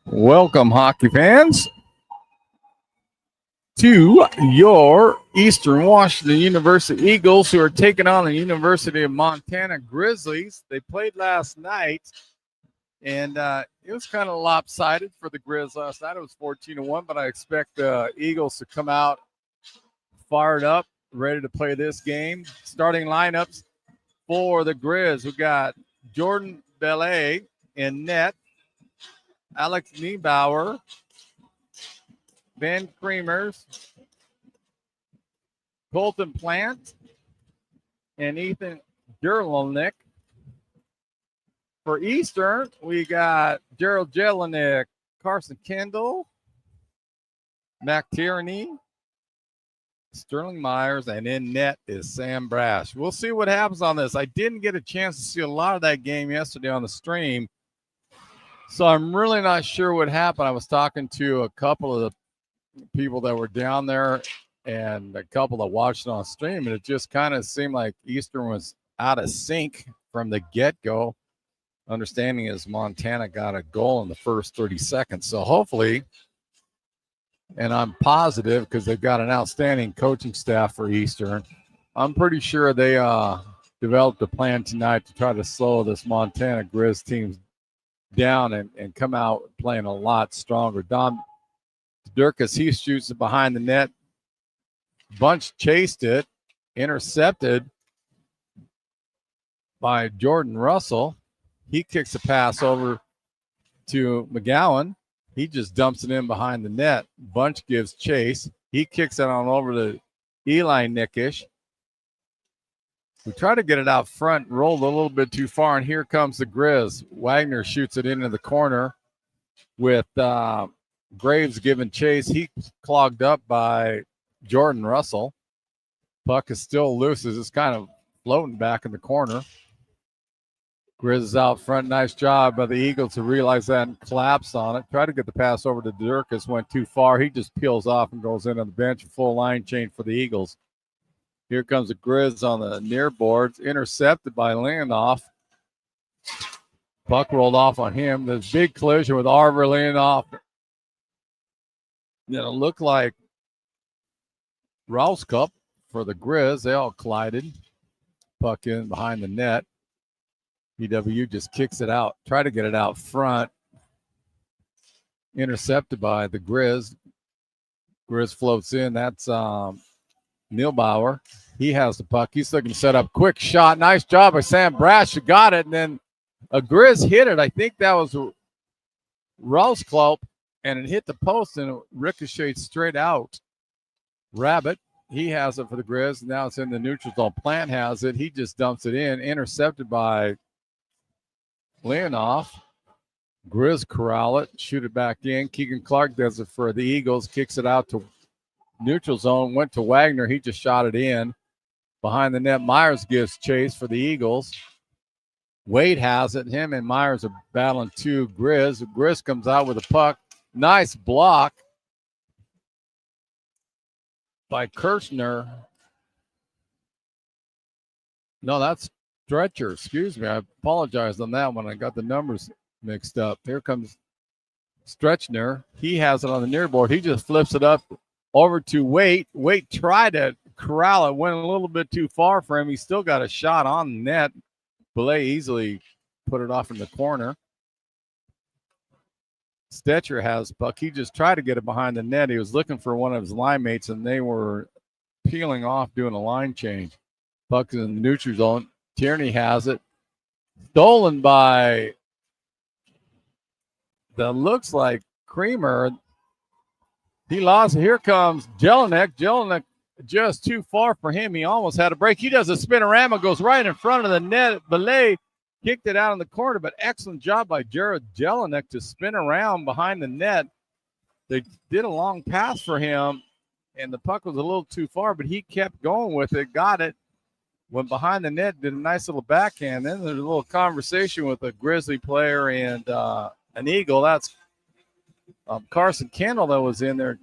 Welcome, hockey fans, to your Eastern Washington University Eagles, who are taking on the University of Montana Grizzlies. They played last night, and it was kind of lopsided for the Grizz last night. It was 14-1, but I expect the Eagles to come out fired up, ready to play this game. Starting lineups for the Grizz, we got Jordan Belay in net, Alex Niebauer, Ben Creamers, Colton Plant, and Ethan Gerlnick. For Eastern, we got Gerald Jelinek, Carson Kendall, Mac Tierney, Sterling Myers, and in net is Sam Brash. We'll see what happens on this. I didn't get a chance to see a lot of that game yesterday on the stream, so I'm really not sure what happened. I was talking to a couple of the people that were down there and a couple that watched it on stream, and it just kind of seemed like Eastern was out of sync from the get-go. Understanding is Montana got a goal in the first 30 seconds. So hopefully, and I'm positive because they've got an outstanding coaching staff for Eastern, I'm pretty sure they developed a plan tonight to try to slow this Montana Grizz team down and come out playing a lot stronger. Don Durkis, he shoots it behind the net. Bunch chased it, intercepted by Jordan Russell. He kicks a pass over to McGowan. He just dumps it in behind the net. Bunch gives chase. He kicks it on over to Eli Nickish. We try to get it out front, rolled a little bit too far, and here comes the Grizz. Wagner shoots it into the corner with Graves giving chase. He clogged up by Jordan Russell. Puck is still loose as it's kind of floating back in the corner. Grizz is out front. Nice job by the Eagles to realize that and collapse on it. Try to get the pass over to Durkis. Went too far. He just peels off and goes in on the bench. Full line change for the Eagles. Here comes the Grizz on the near boards. Intercepted by Leonoff. Puck rolled off on him. There's big collision with Arver Leonoff. Then it looked like Rouse Cup for the Grizz. They all collided. Puck in behind the net. EWU just kicks it out. Try to get it out front. Intercepted by the Grizz. Grizz floats in. That's Nielbauer. He has the puck. He's looking to set up. Quick shot. Nice job by Sam Brash. Who got it. And then a Grizz hit it. I think that was Rausklope. And it hit the post and it ricocheted straight out. Rabbit. He has it for the Grizz. Now it's in the neutral zone. Plant has it. He just dumps it in. Intercepted by Leonoff. Grizz corral it, shoot it back in. Keegan Clark does it for the Eagles, kicks it out to neutral zone, went to Wagner. He just shot it in. Behind the net, Myers gives chase for the Eagles. Wade has it. Him and Myers are battling two Grizz. Grizz comes out with a puck. Nice block by Kirchner. No, that's Stretcher. Excuse me. I apologize on that one. I got the numbers mixed up. Here comes Stretchner. He has it on the near board. He just flips it up over to Waite. Waite tried to corral it. Went a little bit too far for him. He still got a shot on the net. Belay easily put it off in the corner. Stetcher has puck. He just tried to get it behind the net. He was looking for one of his line mates, and they were peeling off doing a line change. Puck in the neutral zone. Tierney has it. Stolen by that looks like Creamer. He lost it. Here comes Jelinek. Jelinek just too far for him. He almost had a break. He does a spinorama, goes right in front of the net. Belay kicked it out in the corner, but excellent job by Jared Jelinek to spin around behind the net. They did a long pass for him, and the puck was a little too far, but he kept going with it, got it, went behind the net, did a nice little backhand. Then there's a little conversation with a Grizzly player and an Eagle. That's Carson Kendall that was in there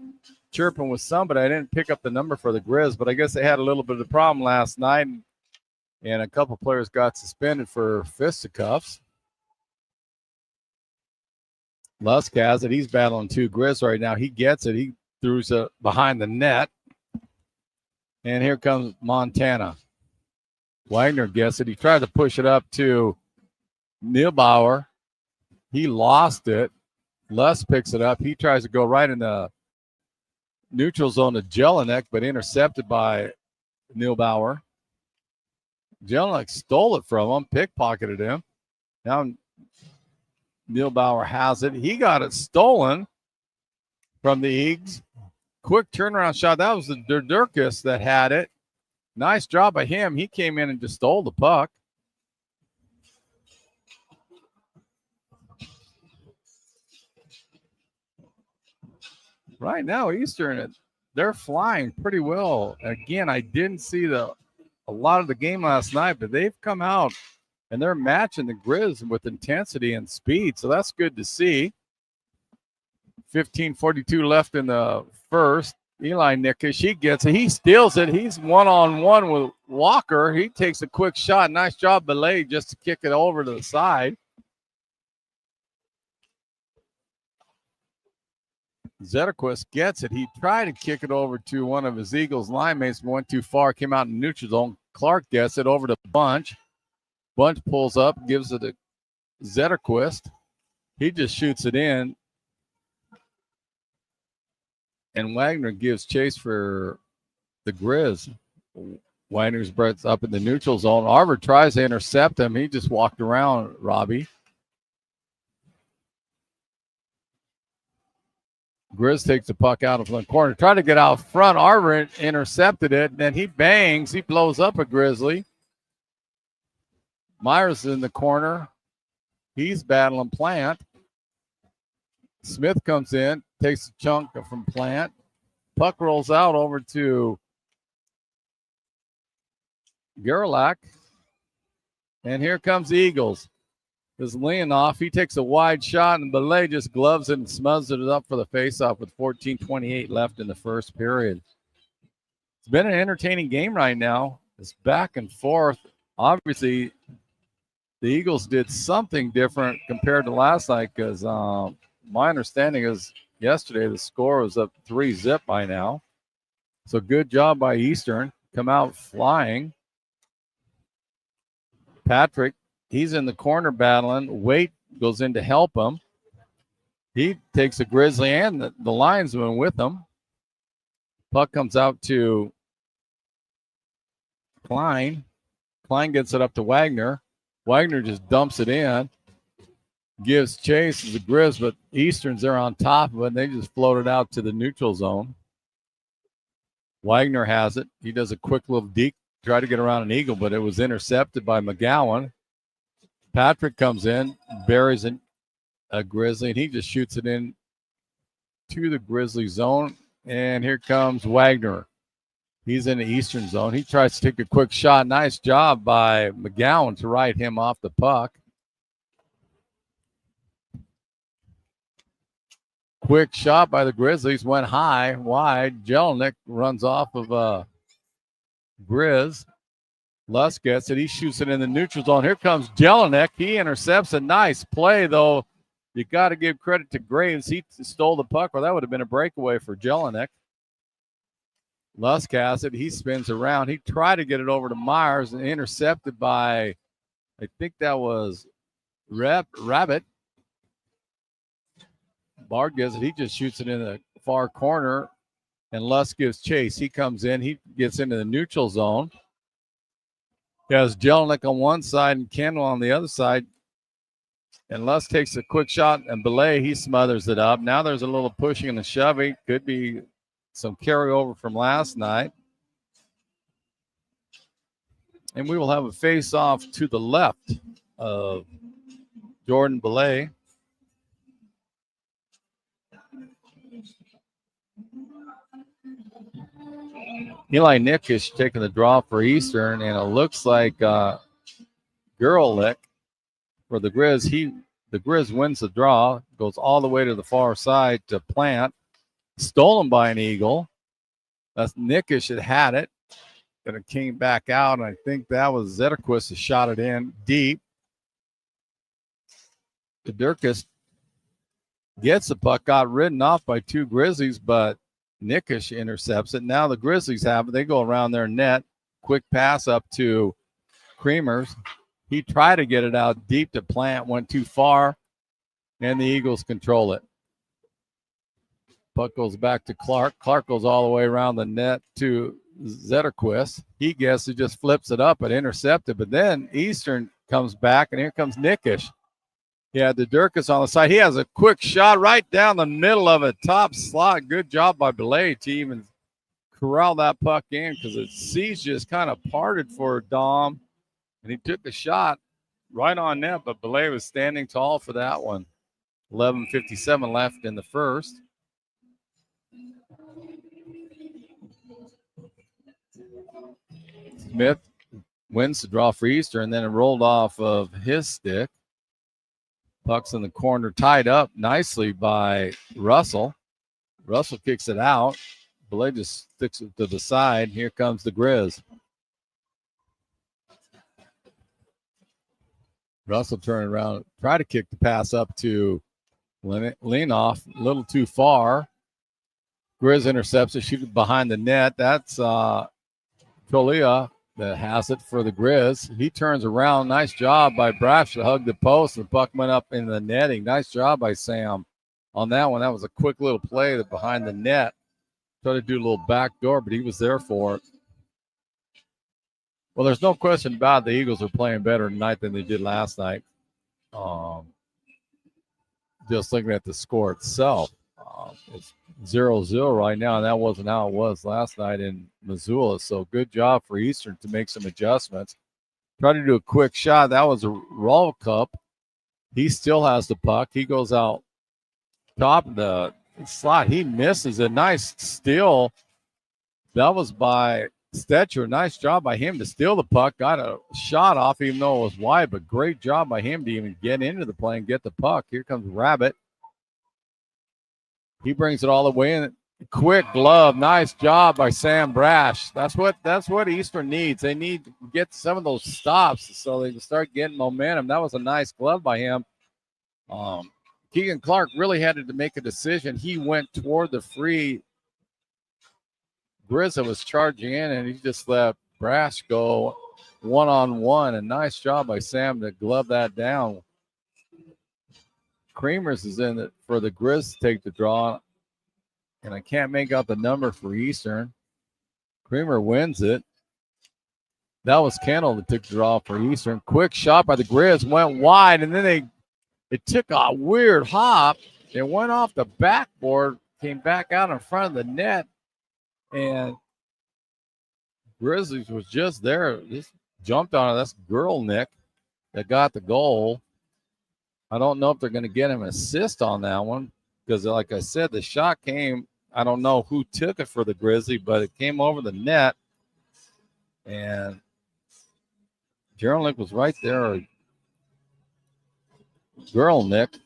chirping with somebody. I didn't pick up the number for the Grizz, but I guess they had a little bit of a problem last night, and a couple players got suspended for fisticuffs. Lusk has it. He's battling 2 Grizz right now. He gets it. He throws it behind the net. And here comes Montana. Wagner gets it. He tried to push it up to Neubauer. He lost it. Lusk picks it up. He tries to go right in the neutral zone to Jelinek, but intercepted by Neubauer. Jelinek stole it from him, pickpocketed him. Now Neubauer has it. He got it stolen from the Eags. Quick turnaround shot. That was the Durkis that had it. Nice job by him. He came in and just stole the puck. Right now, Eastern, they're flying pretty well. Again, I didn't see a lot of the game last night, but they've come out and they're matching the Grizz with intensity and speed, so that's good to see. 15:42 left in the first. Eli Nickish, he gets it. He steals it. He's one-on-one with Walker. He takes a quick shot. Nice job, Belay, just to kick it over to the side. Zetterquist gets it. He tried to kick it over to one of his Eagles line mates, but went too far, came out in neutral zone. Clark gets it over to Bunch. Bunch pulls up, gives it to Zetterquist. He just shoots it in. And Wagner gives chase for the Grizz. Wagner's breath's up in the neutral zone. Arver tries to intercept him. He just walked around, Robbie. Grizz takes the puck out of the corner. Tried to get out front. Arver intercepted it. And then he bangs. He blows up a Grizzly. Myers in the corner. He's battling Plant. Smith comes in, takes a chunk from Plant. Puck rolls out over to Gerlach. And here comes the Eagles. This Leonoff, he takes a wide shot, and Belay just gloves it and smothers it up for the faceoff with 14:28 left in the first period. It's been an entertaining game right now. It's back and forth. Obviously, the Eagles did something different compared to last night because my understanding is yesterday the score was up 3-0 by now. So good job by Eastern. Come out flying. Patrick, he's in the corner battling. Waite goes in to help him. He takes a Grizzly and the linesman with him. Puck comes out to Klein. Klein gets it up to Wagner. Wagner just dumps it in. Gives chase to the Grizz, but Eastern's there on top of it, and they just float it out to the neutral zone. Wagner has it. He does a quick little deke, try to get around an Eagle, but it was intercepted by McGowan. Patrick comes in, buries a Grizzly, and he just shoots it in to the Grizzly zone. And here comes Wagner. He's in the Eastern zone. He tries to take a quick shot. Nice job by McGowan to ride him off the puck. Quick shot by the Grizzlies, went high, wide. Jelinek runs off of Grizz. Lusk gets it. He shoots it in the neutral zone. Here comes Jelinek. He intercepts. A nice play, though. You got to give credit to Graves. He stole the puck, or that would have been a breakaway for Jelinek. Lusk has it. He spins around. He tried to get it over to Myers and intercepted by, I think that was Rabbit. Bard gets it. He just shoots it in the far corner, and Lusk gives chase. He comes in. He gets into the neutral zone. He has Jelinek on one side and Kendall on the other side. And Lusk takes a quick shot, and Belay, he smothers it up. Now there's a little pushing and a shoving. Could be some carryover from last night. And we will have a face-off to the left of Jordan Belay. Eli Nickish taking the draw for Eastern, and it looks like Gerlich for the Grizz. The Grizz wins the draw, goes all the way to the far side to Plant. Stolen by an Eagle. That's Nickish that had it. And it came back out, and I think that was Zetterquist that shot it in deep. The Durkis gets the puck, got ridden off by two Grizzlies, but Nickish intercepts it. Now the Grizzlies have it. They go around their net. Quick pass up to Creamers. He tried to get it out deep to Plant, went too far, and the Eagles control it. Puck goes back to Clark. Clark goes all the way around the net to Zetterquist. He gets it, just flips it up and intercepted. But then Eastern comes back, and here comes Nickish. He had the Durkis on the side. He has a quick shot right down the middle of a top slot. Good job by Belay to even corral that puck in because the seas just kind of parted for Dom. And he took a shot right on net, but Belay was standing tall for that one. 11:57 left in the first. Smith wins the draw for Eastern, and then it rolled off of his stick. Puck's in the corner, tied up nicely by Russell. Russell kicks it out. Belay just sticks it to the side. Here comes the Grizz. Russell turned around, tried to kick the pass up to Leanoff, a little too far. Grizz intercepts it, shoot it behind the net. That's Tolia that has it for the Grizz. He turns around. Nice job by Brash to hug the post. The puck went up in the netting. Nice job by Sam on that one. That was a quick little play that behind the net. Tried to do a little back door, but he was there for it. Well, there's no question about it. The Eagles are playing better tonight than they did last night. Just looking at the score itself, it's 0-0 right now, and that wasn't how it was last night in Missoula. So good job for Eastern to make some adjustments. Try to do a quick shot. That was a roll cup. He still has the puck. He goes out top of the slot. He misses a nice steal. That was by Stetcher. Nice job by him to steal the puck. Got a shot off even though it was wide, but great job by him to even get into the play and get the puck. Here comes Rabbit. He brings it all the way in. Quick glove. Nice job by Sam Brash. That's what Eastern needs. They need to get some of those stops so they can start getting momentum. That was a nice glove by him. Keegan Clark really had to make a decision. He went toward the free Grizz was charging in, and he just let Brash go one-on-one. A nice job by Sam to glove that down. Creamers is in it for the Grizz to take the draw, and I can't make out the number for Eastern. Creamer wins it. That was Kendall that took the draw for Eastern. Quick shot by the Grizz, went wide, and then it took a weird hop. It went off the backboard, came back out in front of the net, and Grizzlies was just there. Just jumped on it. That's Girlnick that got the goal. I don't know if they're going to get him an assist on that one because, like I said, the shot came. I don't know who took it for the Grizzly, but it came over the net, and Girlnick was right there. Girlnick.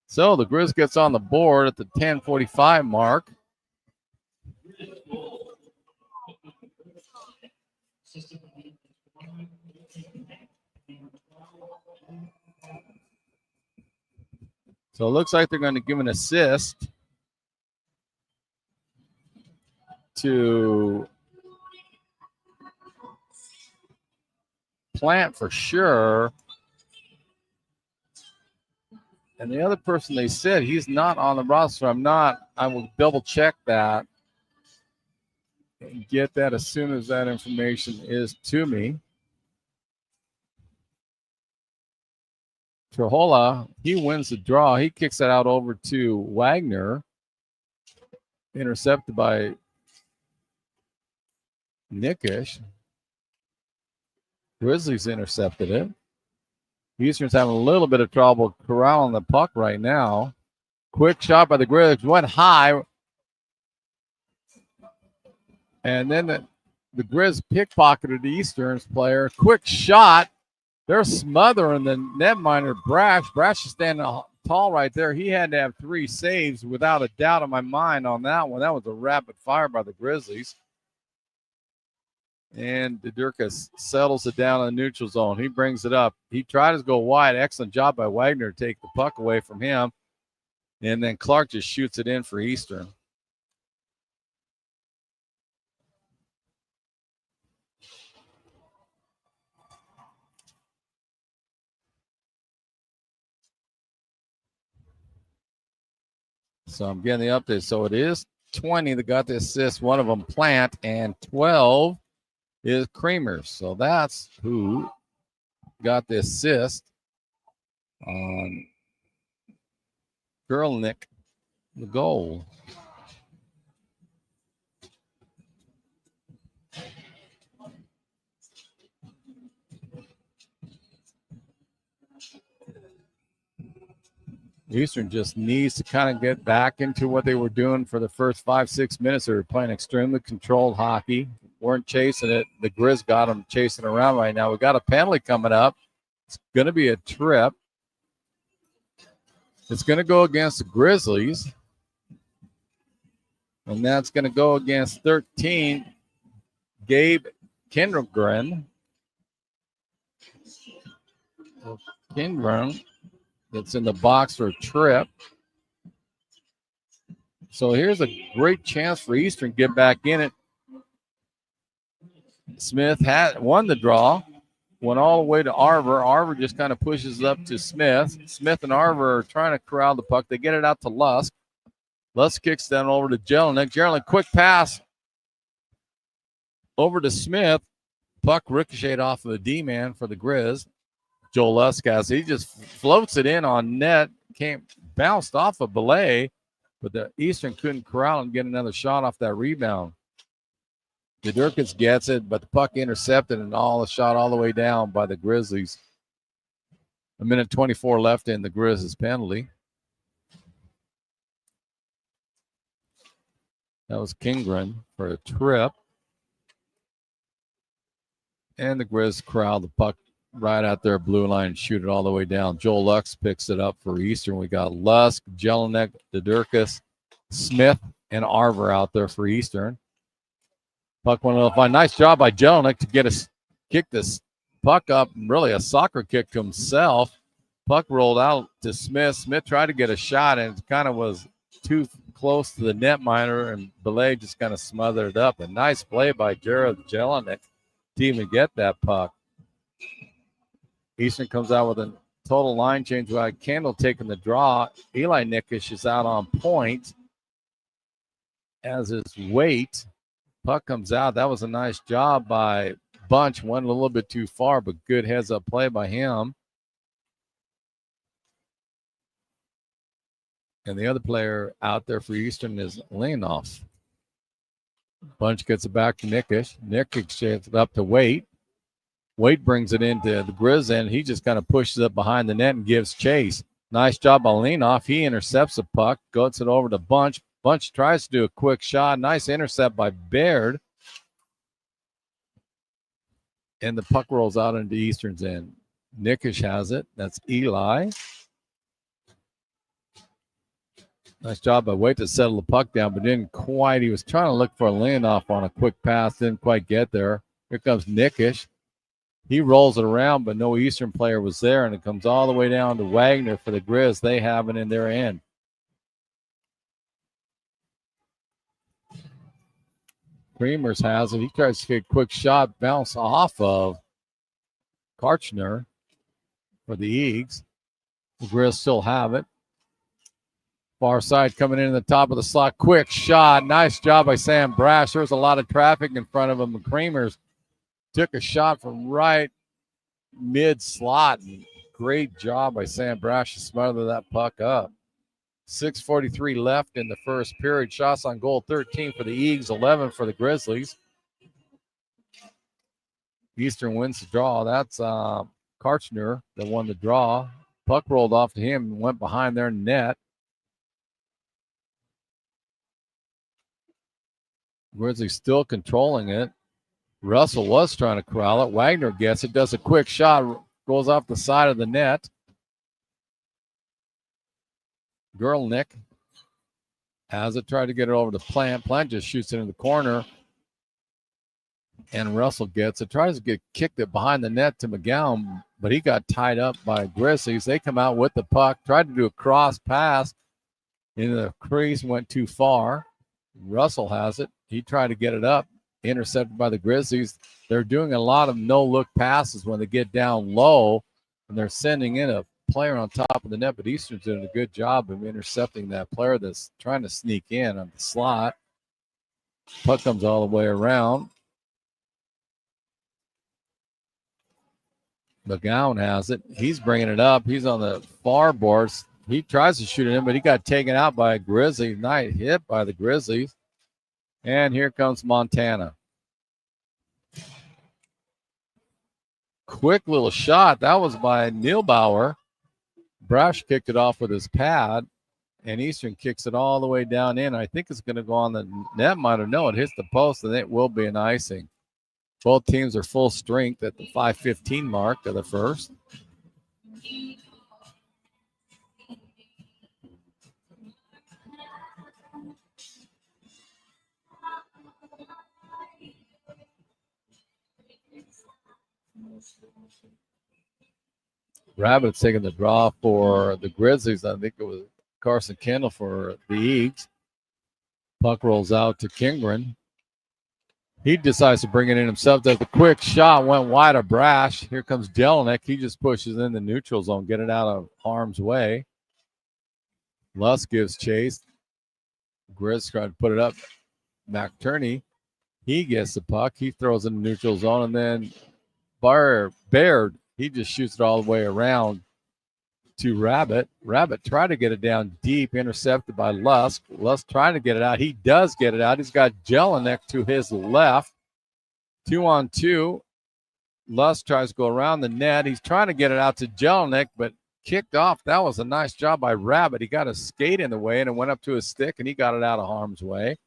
So the Grizz gets on the board at the 10:45 mark. So it looks like they're going to give an assist to Plant for sure. And the other person they said he's not on the roster. I will double check that and get that as soon as that information is to me. Trahola, he wins the draw. He kicks it out over to Wagner. Intercepted by Nickish. Grizzlies intercepted it. Eastern's having a little bit of trouble corralling the puck right now. Quick shot by the Grizzlies. Went high. And then the Grizz pickpocketed the Eastern's player. Quick shot. They're smothering the netminder, Brash. Brash is standing tall right there. He had to have 3 saves without a doubt in my mind on that one. That was a rapid fire by the Grizzlies. And Durkas settles it down in the neutral zone. He brings it up. He tried to go wide. Excellent job by Wagner to take the puck away from him. And then Clark just shoots it in for Eastern. So I'm getting the update. So it is 20 that got the assist. One of them Plant, and 12 is Creamer. So that's who got the assist on Girlnick, the goal. Eastern just needs to kind of get back into what they were doing for the first 5-6 minutes. They were playing extremely controlled hockey, weren't chasing it. The Grizz got them chasing around right now. We got a penalty coming up. It's going to be a trip. It's going to go against the Grizzlies. And that's going to go against 13, Gabe Kindgren. Kindgren that's in the box for a trip. So here's a great chance for Eastern to get back in it. Smith had won the draw, went all the way to Arver. Arver just kind of pushes it up to Smith. Smith and Arver are trying to corral the puck. They get it out to Lusk. Lusk kicks down over to Jelinek. Jelinek, quick pass over to Smith. Puck ricocheted off of the D-man for the Grizz. Joel Lusk has. He just floats it in on net. Bounced off of Belay, but the Eastern couldn't corral and get another shot off that rebound. The Durkins gets it, but the puck intercepted and all the shot all the way down by the Grizzlies. 1:24 left in the Grizzlies penalty. That was Kindgren for a trip. And the Grizz corral the puck right out there, blue line, and shoot it all the way down. Joel Lux picks it up for Eastern. We got Lusk, Jelinek, Dudurkas, Smith, and Arver out there for Eastern. Puck went a little fine. Nice job by Jelinek to kick this puck up, really a soccer kick to himself. Puck rolled out to Smith. Smith tried to get a shot, and it kind of was too close to the netminder, and Belay just kind of smothered it up. A nice play by Jared Jelinek to even get that puck. Eastern comes out with a total line change by Kendall taking the draw. Eli Nickish is out on point, as is Waite. Puck comes out. That was a nice job by Bunch. Went a little bit too far, but good heads-up play by him. And the other player out there for Eastern is Leonoff. Bunch gets it back to Nickish. Nickish gets it up to Waite. Waite brings it into the Grizz end. He just kind of pushes it behind the net and gives chase. Nice job by Leanoff. He intercepts the puck, goes it over to Bunch. Bunch tries to do a quick shot. Nice intercept by Baird. And the puck rolls out into Eastern's end. Nickish has it. That's Eli. Nice job by Waite to settle the puck down, but didn't quite. He was trying to look for a Leanoff on a quick pass. Didn't quite get there. Here comes Nickish. He rolls it around, but no Eastern player was there, and it comes all the way down to Wagner for the Grizz. They have it in their end. Creamers has it. He tries to get a quick shot, bounce off of Karchner for the Eags. The Grizz still have it. Far side coming in the top of the slot. Quick shot. Nice job by Sam Brash. There was a lot of traffic in front of him. The Creamers took a shot from right mid-slot. Great job by Sam Brash to smother that puck up. 6:43 left in the first period. Shots on goal, 13 for the Eags, 11 for the Grizzlies. Eastern wins the draw. That's Karchner that won the draw. Puck rolled off to him and went behind their net. Grizzlies still controlling it. Russell was trying to corral it. Wagner gets it, does a quick shot, goes off the side of the net. Girlnick has it, tried to get it over to Plant. Plant just shoots it in the corner. And Russell gets it, tries to get kicked it behind the net to McGowan, but he got tied up by Grizzlies. They come out with the puck, tried to do a cross pass in the crease, went too far. Russell has it. He tried to get it up, intercepted by the Grizzlies. They're doing a lot of no-look passes when they get down low, and they're sending in a player on top of the net, but Eastern's doing a good job of intercepting that player that's trying to sneak in on the slot. Puck comes all the way around. McGowan has it. He's bringing it up. He's on the far boards. He tries to shoot it in, but he got taken out by a Grizzly. Nice hit by the Grizzlies. And here comes Montana. Quick little shot. That was by Neilbauer. Brash kicked it off with his pad, and Eastern kicks it all the way down in. I think it's going to go on the net minor. No, it hits the post, and it will be an icing. Both teams are full strength at the 5:15 mark of the first. Rabbit's taking the draw for the Grizzlies. I think it was Carson Kendall for the Eags. Puck rolls out to Kingren. He decides to bring it in himself. Does a quick shot, went wide of Brash. Here comes Jelinek. He just pushes in the neutral zone, get it out of harm's way. Lusk gives chase. Grizz trying to put it up. McTurney, he gets the puck. He throws it in the neutral zone, and then Baird, he just shoots it all the way around to Rabbit. Rabbit tried to get it down deep, intercepted by Lusk. Lusk trying to get it out. He does get it out. He's got Jelinek to his left. 2-on-2. Lusk tries to go around the net. He's trying to get it out to Jelinek, but kicked off. That was a nice job by Rabbit. He got a skate in the way, and it went up to his stick, and he got it out of harm's way.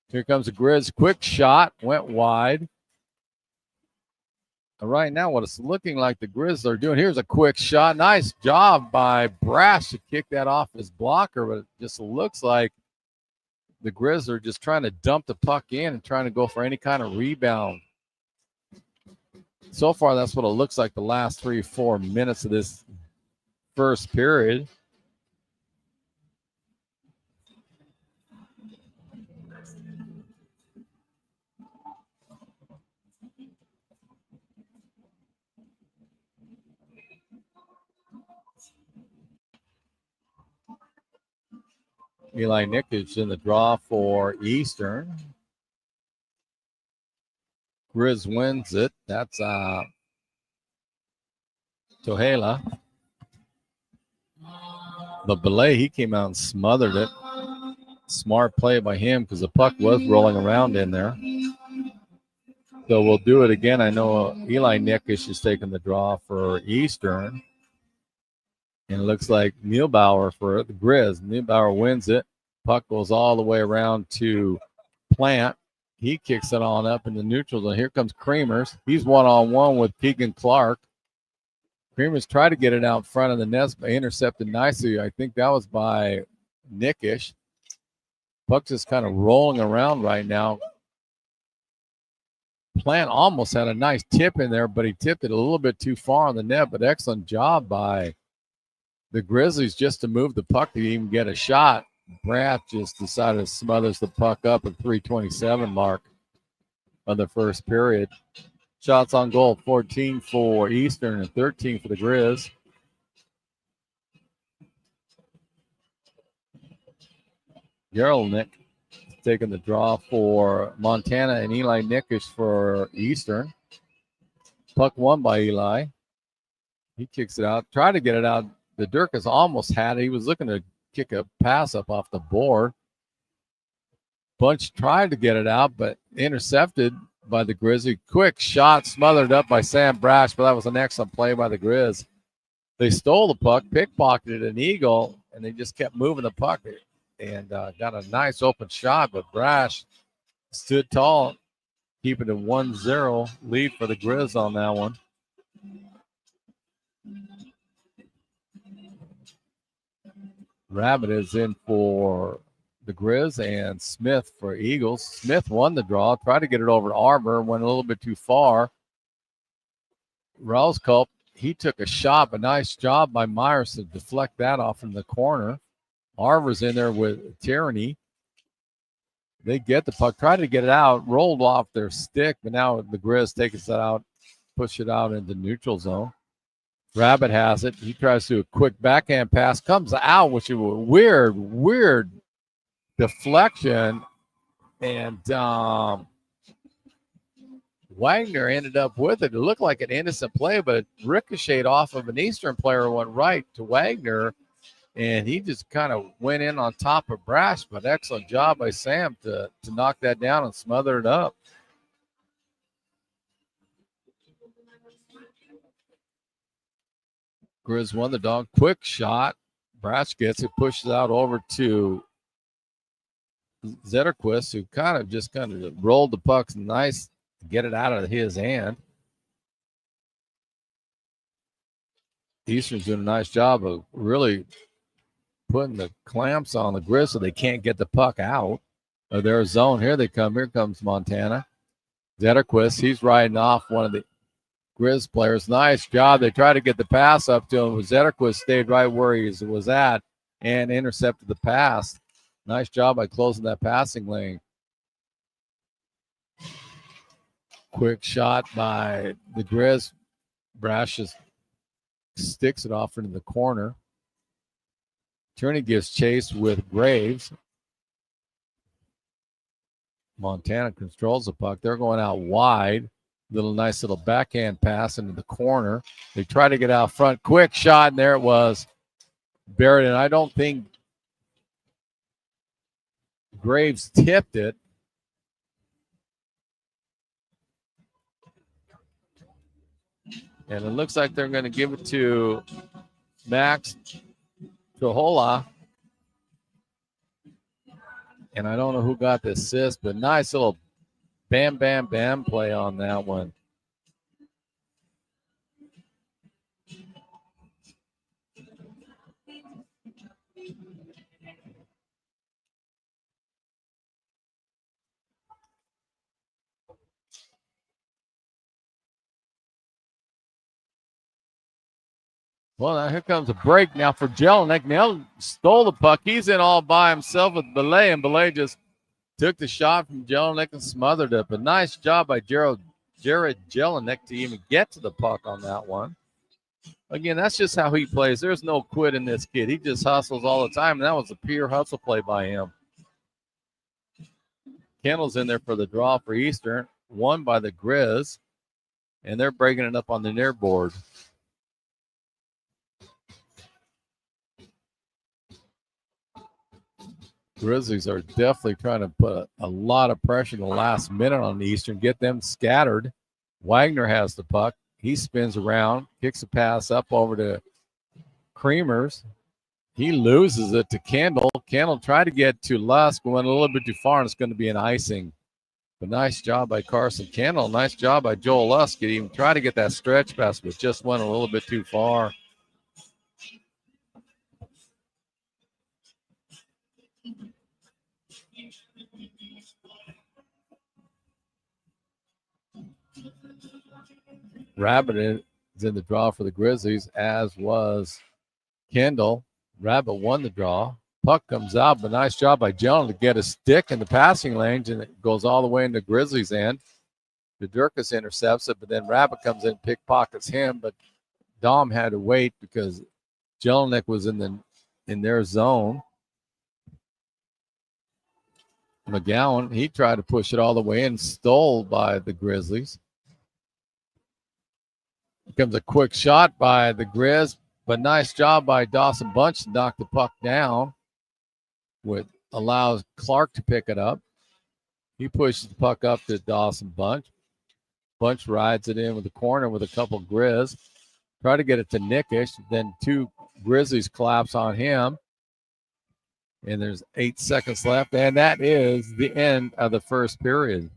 Here comes the Grizz. Quick shot. Went wide. Right now, what it's looking like the Grizz are doing, here's a quick shot. Nice job by Brash to kick that off his blocker, but it just looks like the Grizz are just trying to dump the puck in and trying to go for any kind of rebound. So far, that's what it looks like the last 3-4 minutes of this first period. Eli Nikic in the draw for Eastern. Grizz wins it. That's Tohela. But Belay, he came out and smothered it. Smart play by him because the puck was rolling around in there. So we'll do it again. I know Eli Nikic is taking the draw for Eastern. And it looks like Neilbauer for the Grizz. Neilbauer wins it. Puck goes all the way around to Plant. He kicks it on up in the neutral zone. Here comes Creamers. He's one-on-one with Keegan Clark. Creamers tried to get it out in front of the net, but intercepted nicely. I think that was by Nickish. Puck's just kind of rolling around right now. Plant almost had a nice tip in there, but he tipped it a little bit too far on the net, but excellent job by the Grizzlies just to move the puck to even get a shot. Braff just decided to smothers the puck up at 3:27 mark of the first period. Shots on goal, 14 for Eastern and 13 for the Grizz. Gerelnik taking the draw for Montana and Eli Nikic for Eastern. Puck won by Eli. He kicks it out. Tried to get it out. The Durkas almost had it. He was looking to kick a pass up off the board. Bunch tried to get it out, but intercepted by the Grizzly. Quick shot smothered up by Sam Brash, but that was an excellent play by the Grizz. They stole the puck, pickpocketed an Eagle, and they just kept moving the puck and got a nice open shot, but Brash stood tall, keeping a 1-0 lead for the Grizz on that one. Rabbit is in for the Grizz and Smith for Eagles. Smith won the draw, tried to get it over to Arbor, went a little bit too far. Roscoe, he took a shot, but nice job by Myers to deflect that off in the corner. Arbor's in there with Tyranny. They get the puck, tried to get it out, rolled off their stick, but now the Grizz takes it out, push it out into neutral zone. Rabbit has it. He tries to do a quick backhand pass, comes out, which is a weird deflection. And Wagner ended up with it. It looked like an innocent play, but it ricocheted off of an Eastern player, went right to Wagner. And he just kind of went in on top of Brash, but excellent job by Sam to knock that down and smother it up. Grizz won the dog. Quick shot. Brash gets it, pushes out over to Zetterquist, who kind of rolled the puck nice to get it out of his hand. Eastern's doing a nice job of really putting the clamps on the Grizz so they can't get the puck out of their zone. Here they come. Here comes Montana. Zetterquist, he's riding off one of the Grizz players. Nice job. They tried to get the pass up to him. Zetterquist stayed right where he was at and intercepted the pass. Nice job by closing that passing lane. Quick shot by the Grizz. Brash just sticks it off into the corner. Turney gives chase with Graves. Montana controls the puck. They're going out wide. Nice little backhand pass into the corner. They try to get out front. Quick shot, and there it was. Buried, and I don't think Graves tipped it. And it looks like they're going to give it to Max Trohola. And I don't know who got the assist, but nice little bam, bam, bam play on that one. Well, now here comes a break now for Jelinek. Now stole the puck. He's in all by himself with Belay, and Belay just took the shot from Jelinek and smothered it. But nice job by Jared Jelinek to even get to the puck on that one. Again, that's just how he plays. There's no quit in this kid. He just hustles all the time, and that was a pure hustle play by him. Kendall's in there for the draw for Eastern, won by the Grizz, and they're breaking it up on the near board. Grizzlies are definitely trying to put a lot of pressure in the last minute on the Eastern, get them scattered. Wagner has the puck. He spins around, kicks a pass up over to Creamers. He loses it to Kendall. Kendall tried to get to Lusk, went a little bit too far, and it's going to be an icing. But nice job by Carson Kendall. Nice job by Joel Lusk. He even tried to get that stretch pass, but just went a little bit too far. Rabbit is in the draw for the Grizzlies, as was Kendall. Rabbit won the draw. Puck comes out, but nice job by Jelen to get a stick in the passing lanes, and it goes all the way into Grizzlies' end. Durkus intercepts it, but then Rabbit comes in, pickpockets him, but Dom had to wait because Jelinek was in their zone. McGowan, he tried to push it all the way and stole by the Grizzlies. Here comes a quick shot by the Grizz, but nice job by Dawson Bunch to knock the puck down, which allows Clark to pick it up. He pushes the puck up to Dawson Bunch. Bunch rides it in with the corner with a couple Grizz. Try to get it to Nickish. Then two Grizzlies collapse on him. And there's 8 seconds left. And that is the end of the first period.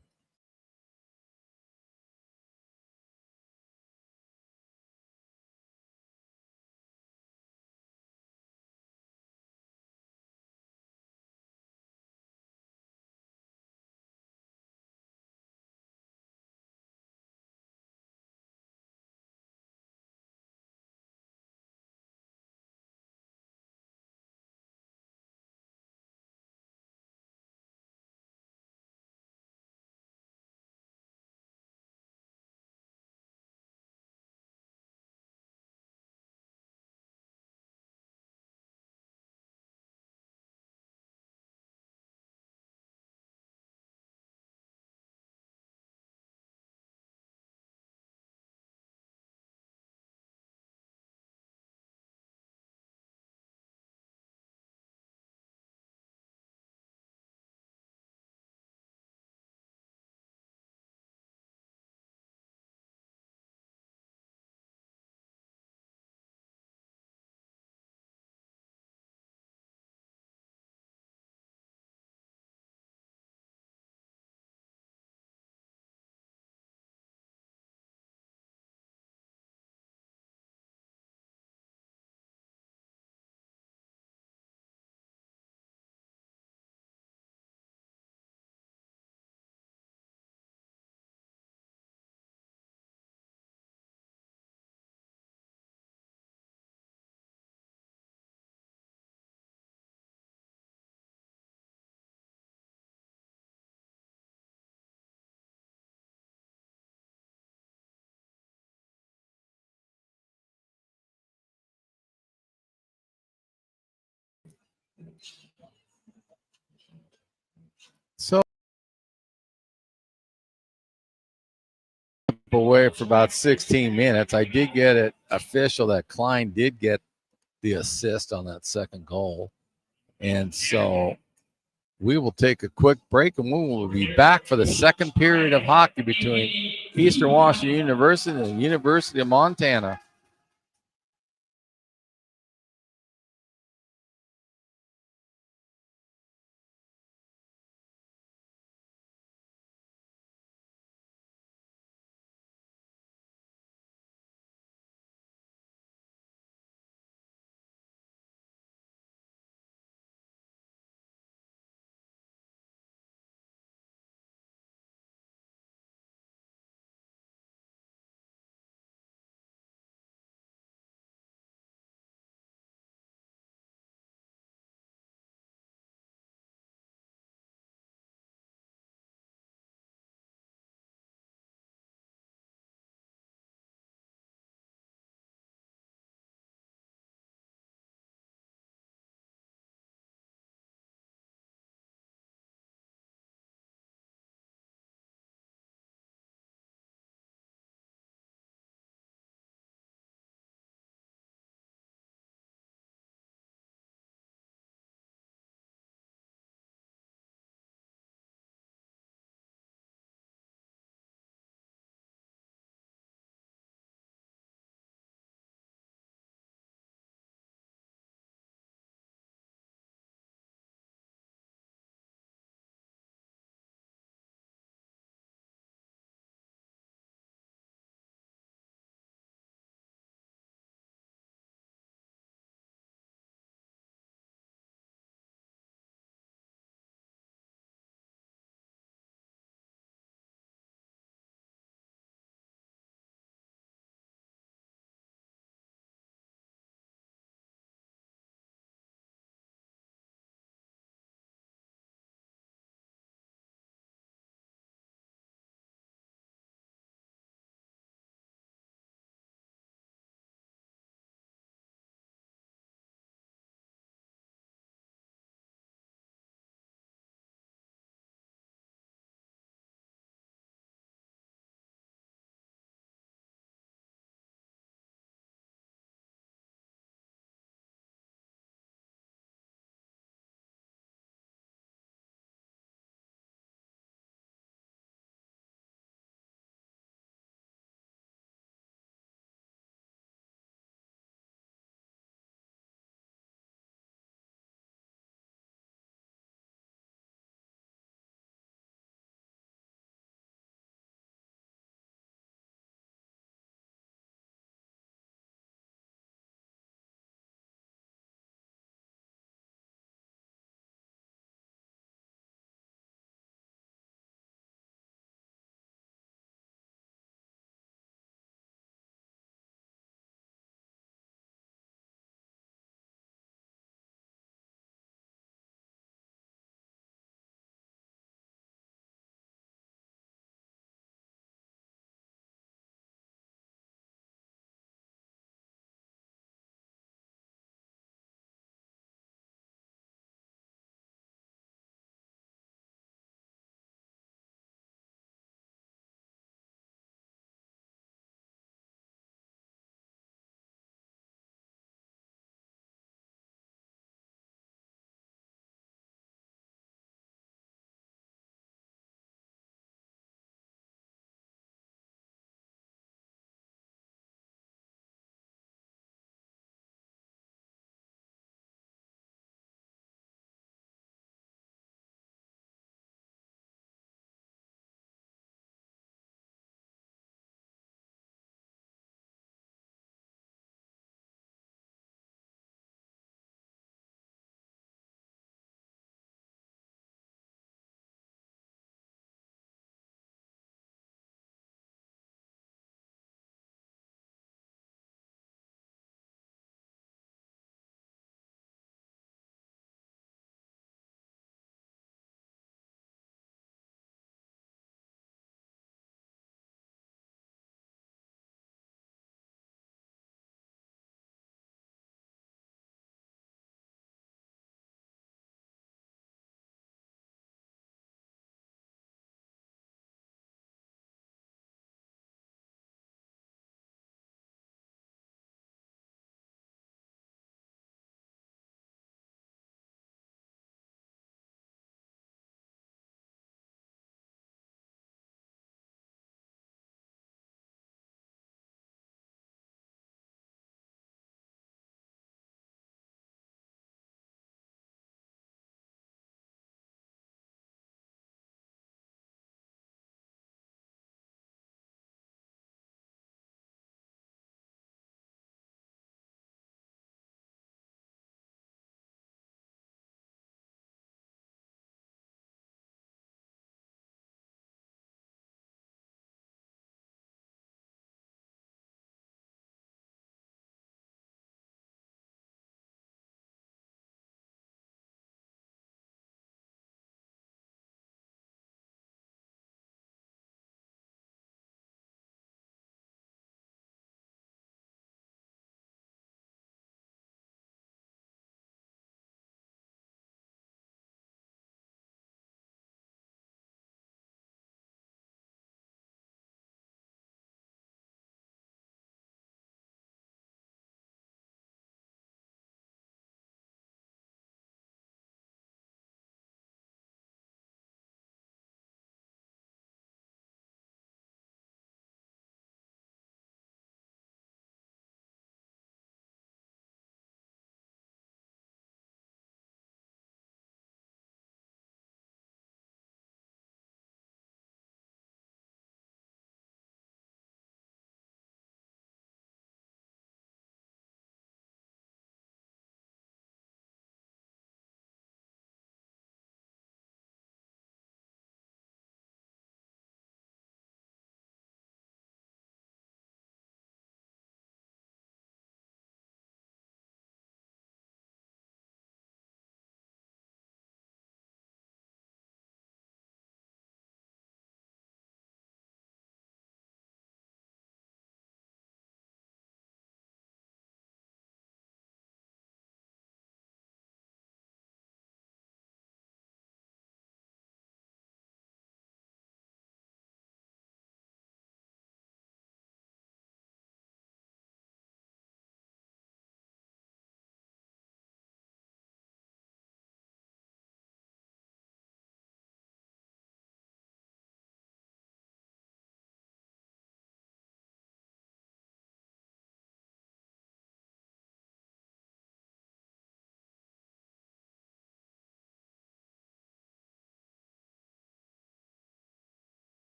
So away for about 16 minutes. I did get it official that Klein did get the assist on that second goal. And so we will take a quick break and we will be back for the second period of hockey between Eastern Washington University and the University of Montana.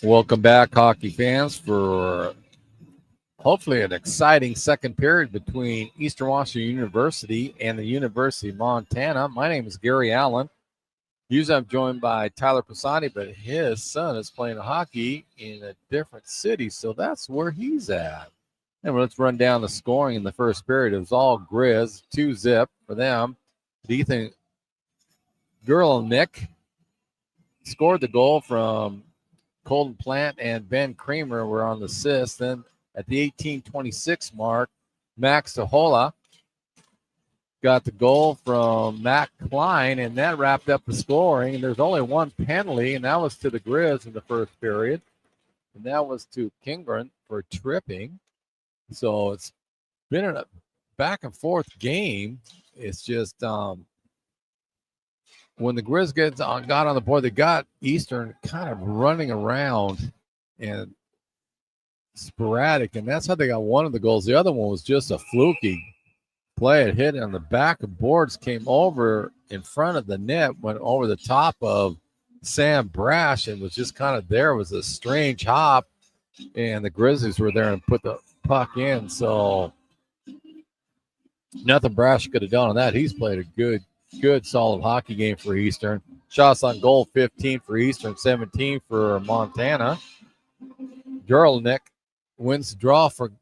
Welcome back, hockey fans, for hopefully an exciting second period between Eastern Washington University and the University of Montana. My name is Gary Allen. Usually I'm joined by Tyler Pisani, but his son is playing hockey in a different city, so that's where he's at. And let's run down the scoring in the first period. It was all Grizz, 2-0 for them. Ethan Gurlnick scored the goal from Colton Plant and Ben Creamer were on the assist. Then at the 18:26 mark, Max Tahola got the goal from Matt Klein, and that wrapped up the scoring. And there's only one penalty, and that was to the Grizz in the first period. And that was to Kingren for tripping. So it's been a back and forth game. It's just when the Grizz got on the board, they got Eastern kind of running around and sporadic, and that's how they got one of the goals. The other one was just a fluky play. It hit on the back of boards, came over in front of the net, went over the top of Sam Brash, and was just kind of there. It was a strange hop, and the Grizzlies were there and put the puck in. So nothing Brash could have done on that. He's played a good, solid hockey game for Eastern. Shots on goal, 15 for Eastern, 17 for Montana. Gurlnick wins the draw for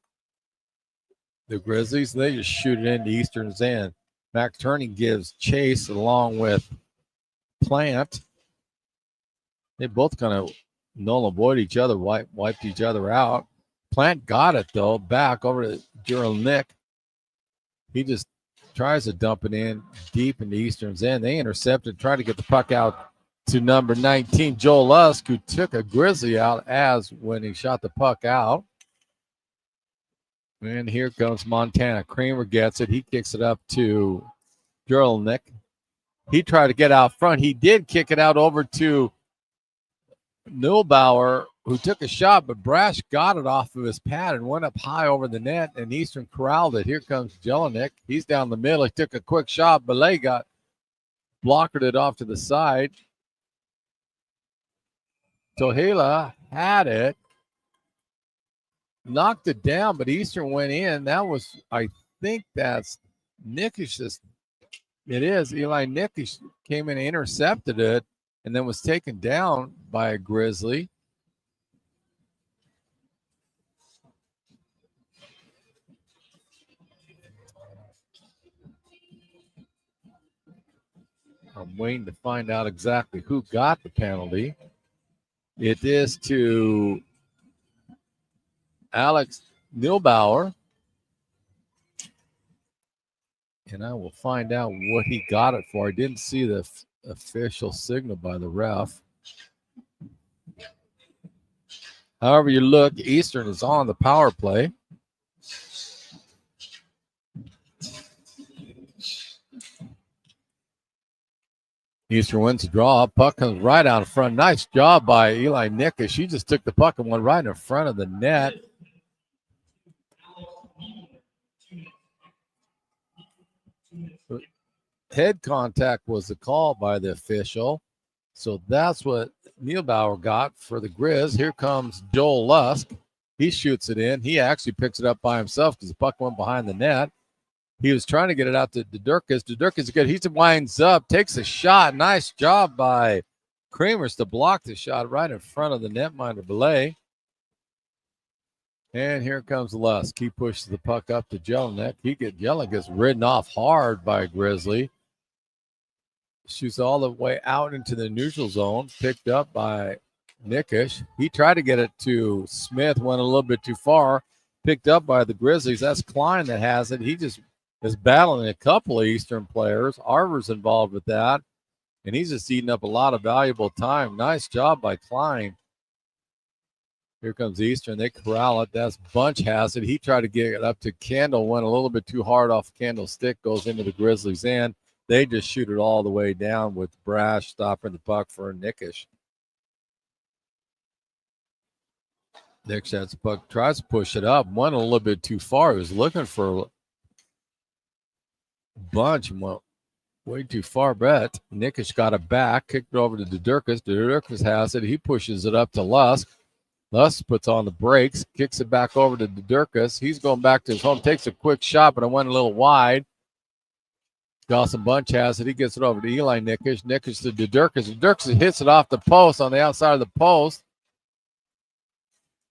the Grizzlies. They just shoot it into Eastern's end. Mac Turney gives chase along with Plant. They both kind of null and void each other, wiped each other out. Plant got it, though, back over to Gurlnick. He just tries to dump it in deep into Eastern's end. They intercepted, tried to get the puck out to number 19, Joel Lusk, who took a Grizzly out as when he shot the puck out. And here comes Montana. Kramer gets it. He kicks it up to Gurlnick. He tried to get out front. He did kick it out over to Neubauer, who took a shot, but Brash got it off of his pad and went up high over the net, and Eastern corralled it. Here comes Jelinek. He's down the middle. He took a quick shot. Belay blockered it off to the side. Tohela had it, knocked it down, but Eastern went in. That was, I think that's Nikish. It is. Eli Nikish came in and intercepted it and then was taken down by a Grizzly. I'm waiting to find out exactly who got the penalty. It is to Alex Neubauer. And I will find out what he got it for. I didn't see the official signal by the ref. However you look, Eastern is on the power play. Eastern wins the draw. Puck comes right out in front. Nice job by Eli Nikish. She just took the puck and went right in front of the net. Head contact was the call by the official. So that's what Neubauer got for the Grizz. Here comes Joel Lusk. He shoots it in. He actually picks it up by himself because the puck went behind the net. He was trying to get it out to Dudurkas. Dudurkas good. He winds up, takes a shot. Nice job by Kremers to block the shot right in front of the netminder Belay. And here comes Lusk. He pushes the puck up to Jelinek. Jelinek gets ridden off hard by Grizzly. Shoots all the way out into the neutral zone. Picked up by Nikish. He tried to get it to Smith. Went a little bit too far. Picked up by the Grizzlies. That's Klein that has it. He just is battling a couple of Eastern players. Arver's involved with that. And he's just eating up a lot of valuable time. Nice job by Klein. Here comes Eastern. They corral it. That's Bunch has it. He tried to get it up to Kendall. Went a little bit too hard off Kendall's stick. Goes into the Grizzlies' end. They just shoot it all the way down with Brash stopping the puck for Nikish. Nikish has the puck. Tries to push it up. Went a little bit too far. He was looking for Bunch and went way too far. Nikish got it back. Kicked it over to Dudurkas. Dudurkas has it. He pushes it up to Lusk. Luss puts on the brakes, kicks it back over to Durkas. He's going back to his home, takes a quick shot, but it went a little wide. Dawson Bunch has it. He gets it over to Eli Nickish. Nickish to Durkas. Durkas hits it off the post on the outside of the post.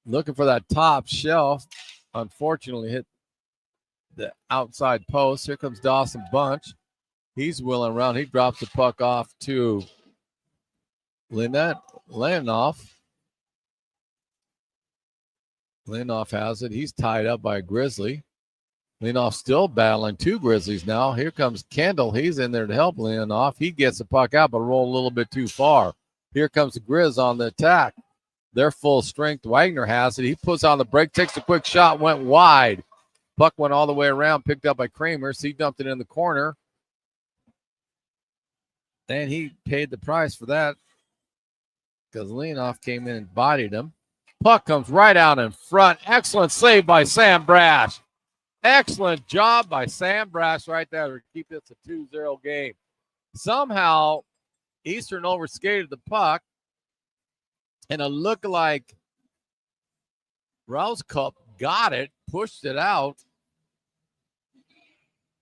Looking for that top shelf. Unfortunately, hit the outside post. Here comes Dawson Bunch. He's wheeling around. He drops the puck off to Lanoff. Lanoff has it. He's tied up by a Grizzly. Lanoff still battling two Grizzlies now. Here comes Kendall. He's in there to help Lanoff. He gets the puck out, but rolled a little bit too far. Here comes the Grizz on the attack. They're full strength. Wagner has it. He puts on the break, takes a quick shot, went wide. Puck went all the way around, picked up by Kramer. He dumped it in the corner. And he paid the price for that because Lanoff came in and bodied him. Puck comes right out in front. Excellent save by Sam Brash. Excellent job by Sam Brash right there to keep this a 2-0 game. Somehow, Eastern overskated the puck, and a lookalike Rouse Cup got it, pushed it out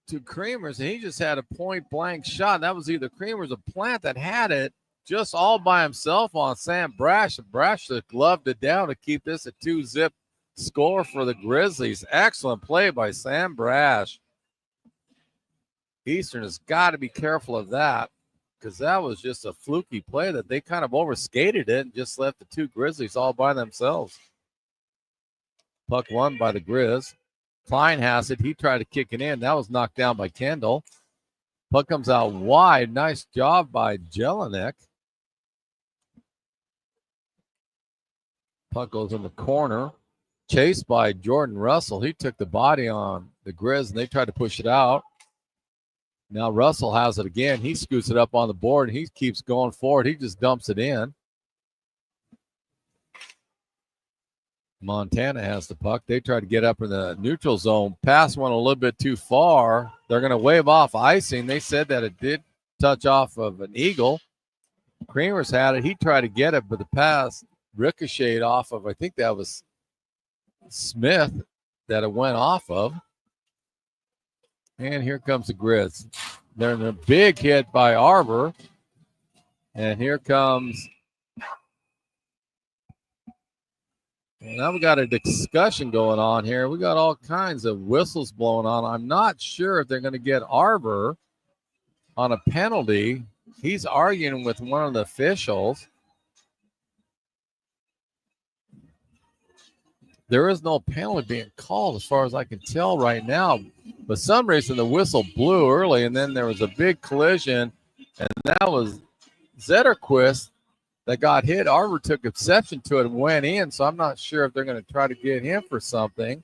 to Creamers, and he just had a point-blank shot. That was either Creamers or Plant that had it just all by himself on Sam Brash. Brash just gloved it down to keep this a 2-zip score for the Grizzlies. Excellent play by Sam Brash. Eastern has got to be careful of that because that was just a fluky play that they kind of overskated it and just left the two Grizzlies all by themselves. Puck won by the Grizz. Klein has it. He tried to kick it in. That was knocked down by Kendall. Puck comes out wide. Nice job by Jelinek. Puck goes in the corner. Chased by Jordan Russell. He took the body on the Grizz, and they tried to push it out. Now Russell has it again. He scoots it up on the board, and he keeps going forward. He just dumps it in. Montana has the puck. They try to get up in the neutral zone. Pass went a little bit too far. They're going to wave off icing. They said that it did touch off of an Eagle. Creamers had it. He tried to get it, but the pass ricocheted off of, I think that was Smith that it went off of. And here comes the Grizz. They're in a big hit by Arbor. And here comes. Now we got a discussion going on here. We got all kinds of whistles blowing on. I'm not sure if they're going to get Arbor on a penalty. He's arguing with one of the officials. There is no penalty being called as far as I can tell right now. For some reason, the whistle blew early, and then there was a big collision, and that was Zetterquist that got hit. Arbor took exception to it and went in, so I'm not sure if they're going to try to get him for something.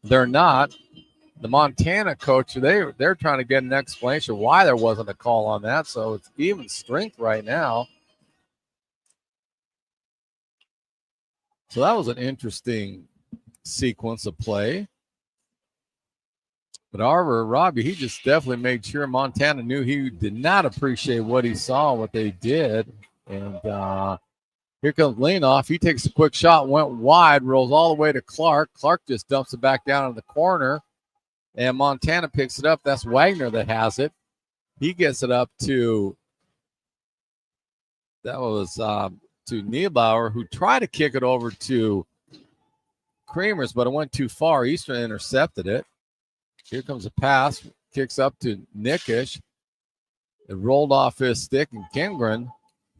They're not. The Montana coach, they're trying to get an explanation why there wasn't a call on that, so it's even strength right now. So that was an interesting sequence of play. But Arbor, Robbie, he just definitely made sure Montana knew he did not appreciate what he saw, what they did. And here comes Lanoff. He takes a quick shot, went wide, rolls all the way to Clark. Clark just dumps it back down in the corner. And Montana picks it up. That's Wagner that has it. He gets it up to, that was to Niebauer, who tried to kick it over to Creamers, but it went too far. Eastern intercepted it. Here comes a pass, kicks up to Nickish. It rolled off his stick, and Kengren,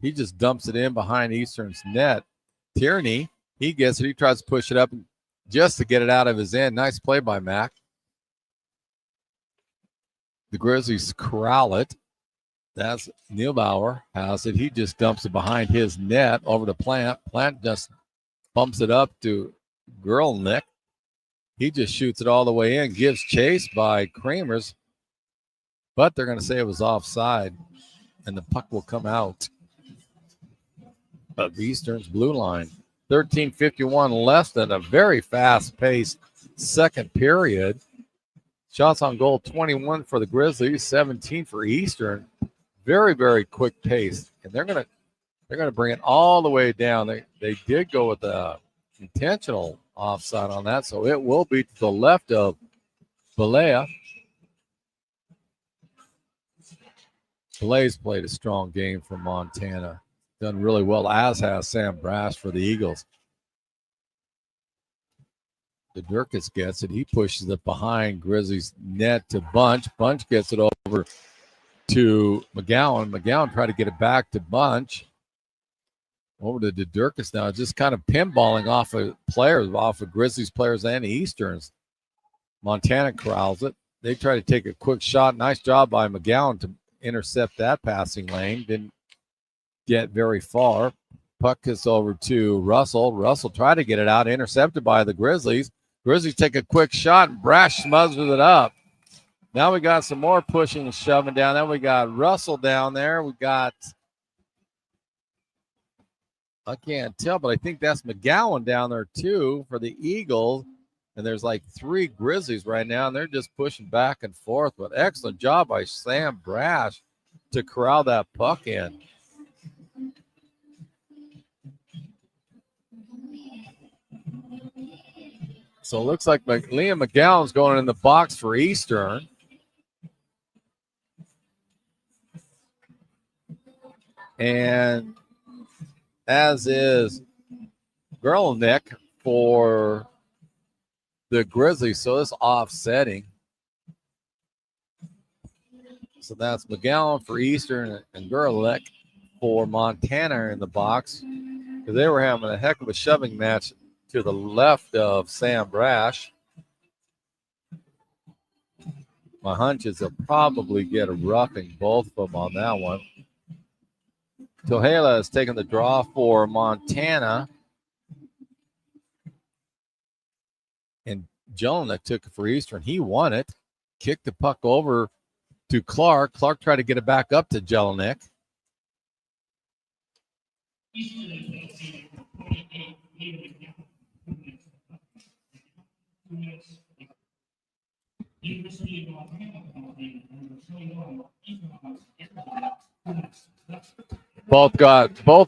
he just dumps it in behind Eastern's net. Tierney, he gets it. He tries to push it up just to get it out of his end. Nice play by Mac. The Grizzlies corral it. That's Nielbauer has it. He just dumps it behind his net over to Plant. Plant just bumps it up to Girlnick. He just shoots it all the way in, gives chase by Creamers, but they're going to say it was offside, and the puck will come out of Eastern's blue line. 13:51 left in a very fast-paced second period. Shots on goal, 21 for the Grizzlies, 17 for Eastern. Very, very quick pace, and they're going to They're going to bring it all the way down. They did go with the intentional offside on that, so it will be to the left of Balea. Balea's played a strong game for Montana. Done really well, as has Sam Brash for the Eagles. The Durkis gets it. He pushes it behind Grizzlies' net to Bunch. Bunch gets it over to McGowan. McGowan tried to get it back to Bunch. Over to Durkis now, just kind of pinballing off of players, off of Grizzlies players and Easterns. Montana corrals it. They try to take a quick shot. Nice job by McGowan to intercept that passing lane. Didn't get very far. Puck gets over to Russell. Russell tried to get it out, intercepted by the Grizzlies. Grizzlies take a quick shot, and Brash smothers it up. Now we got some more pushing and shoving down. Then we got Russell down there. We got, I can't tell, but I think that's McGowan down there too for the Eagles. And there's like 3 Grizzlies right now, and they're just pushing back and forth. But excellent job by Sam Brash to corral that puck in. So it looks like Liam McGowan's going in the box for Eastern. And as is Gerlnick for the Grizzlies. So it's offsetting. So that's McGowan for Eastern and Gerlnick for Montana in the box. Because they were having a heck of a shoving match to the left of Sam Brash. My hunch is they'll probably get a roughing, both of them on that one. Tohela has taken the draw for Montana. And Jelinek took it for Eastern. He won it. Kicked the puck over to Clark. Clark tried to get it back up to Jelinek. Both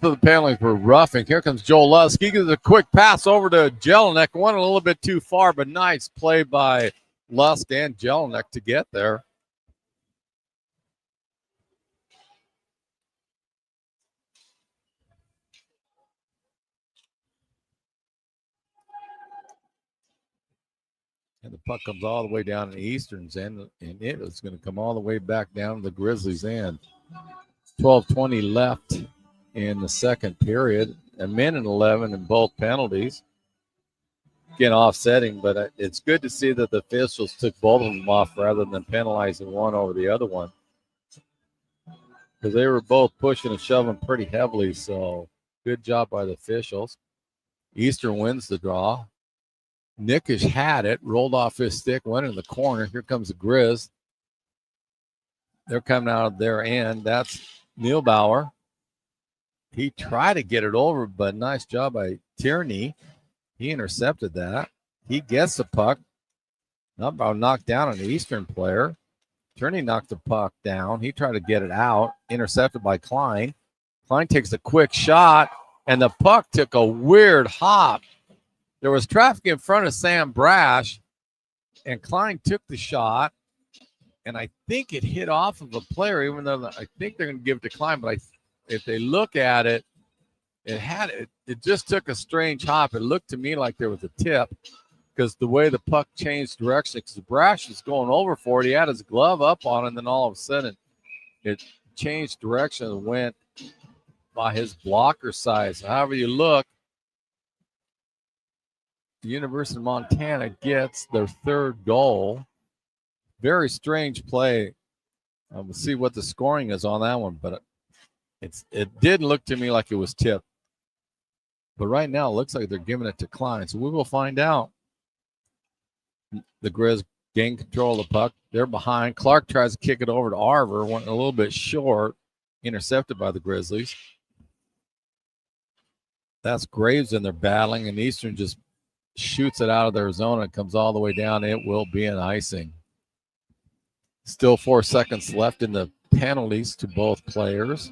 of the penalties were roughing. Here comes Joel Lusk. He gives a quick pass over to Jelinek. Went a little bit too far, but nice play by Lusk and Jelinek to get there. And the puck comes all the way down to Eastern's end, and it is going to come all the way back down to the Grizzlies' end. 12:20 left in the second period. A minute 11 in both penalties. Again, offsetting, but it's good to see that the officials took both of them off rather than penalizing one over the other one. Because they were both pushing and shoving pretty heavily, so good job by the officials. Eastern wins the draw. Nickish had it, rolled off his stick, went in the corner. Here comes the Grizz. They're coming out of their end. That's Neilbauer. He tried to get it over, but nice job by Tierney. He intercepted that. He gets the puck. Neilbauer knocked down an Eastern player. Tierney knocked the puck down. He tried to get it out. Intercepted by Klein. Klein takes a quick shot, and the puck took a weird hop. There was traffic in front of Sam Brash, and Klein took the shot, and I think it hit off of a player, even though I think they're going to give it to Klein. But if they look at it, it just took a strange hop. It looked to me like there was a tip because the way the puck changed direction, because Brash was going over for it. He had his glove up on it, and then all of a sudden it changed direction and went by his blocker size. However you look, the University of Montana gets their third goal. Very strange play. We'll see what the scoring is on that one, but it did look to me like it was tipped. But right now, it looks like they're giving it to Klein, so we will find out. The Grizz gain control of the puck. They're behind. Clark tries to kick it over to Arver. Went a little bit short. Intercepted by the Grizzlies. That's Graves in there battling, and Eastern just shoots it out of their zone and comes all the way down. It will be an icing. Still 4 seconds left in the penalties to both players.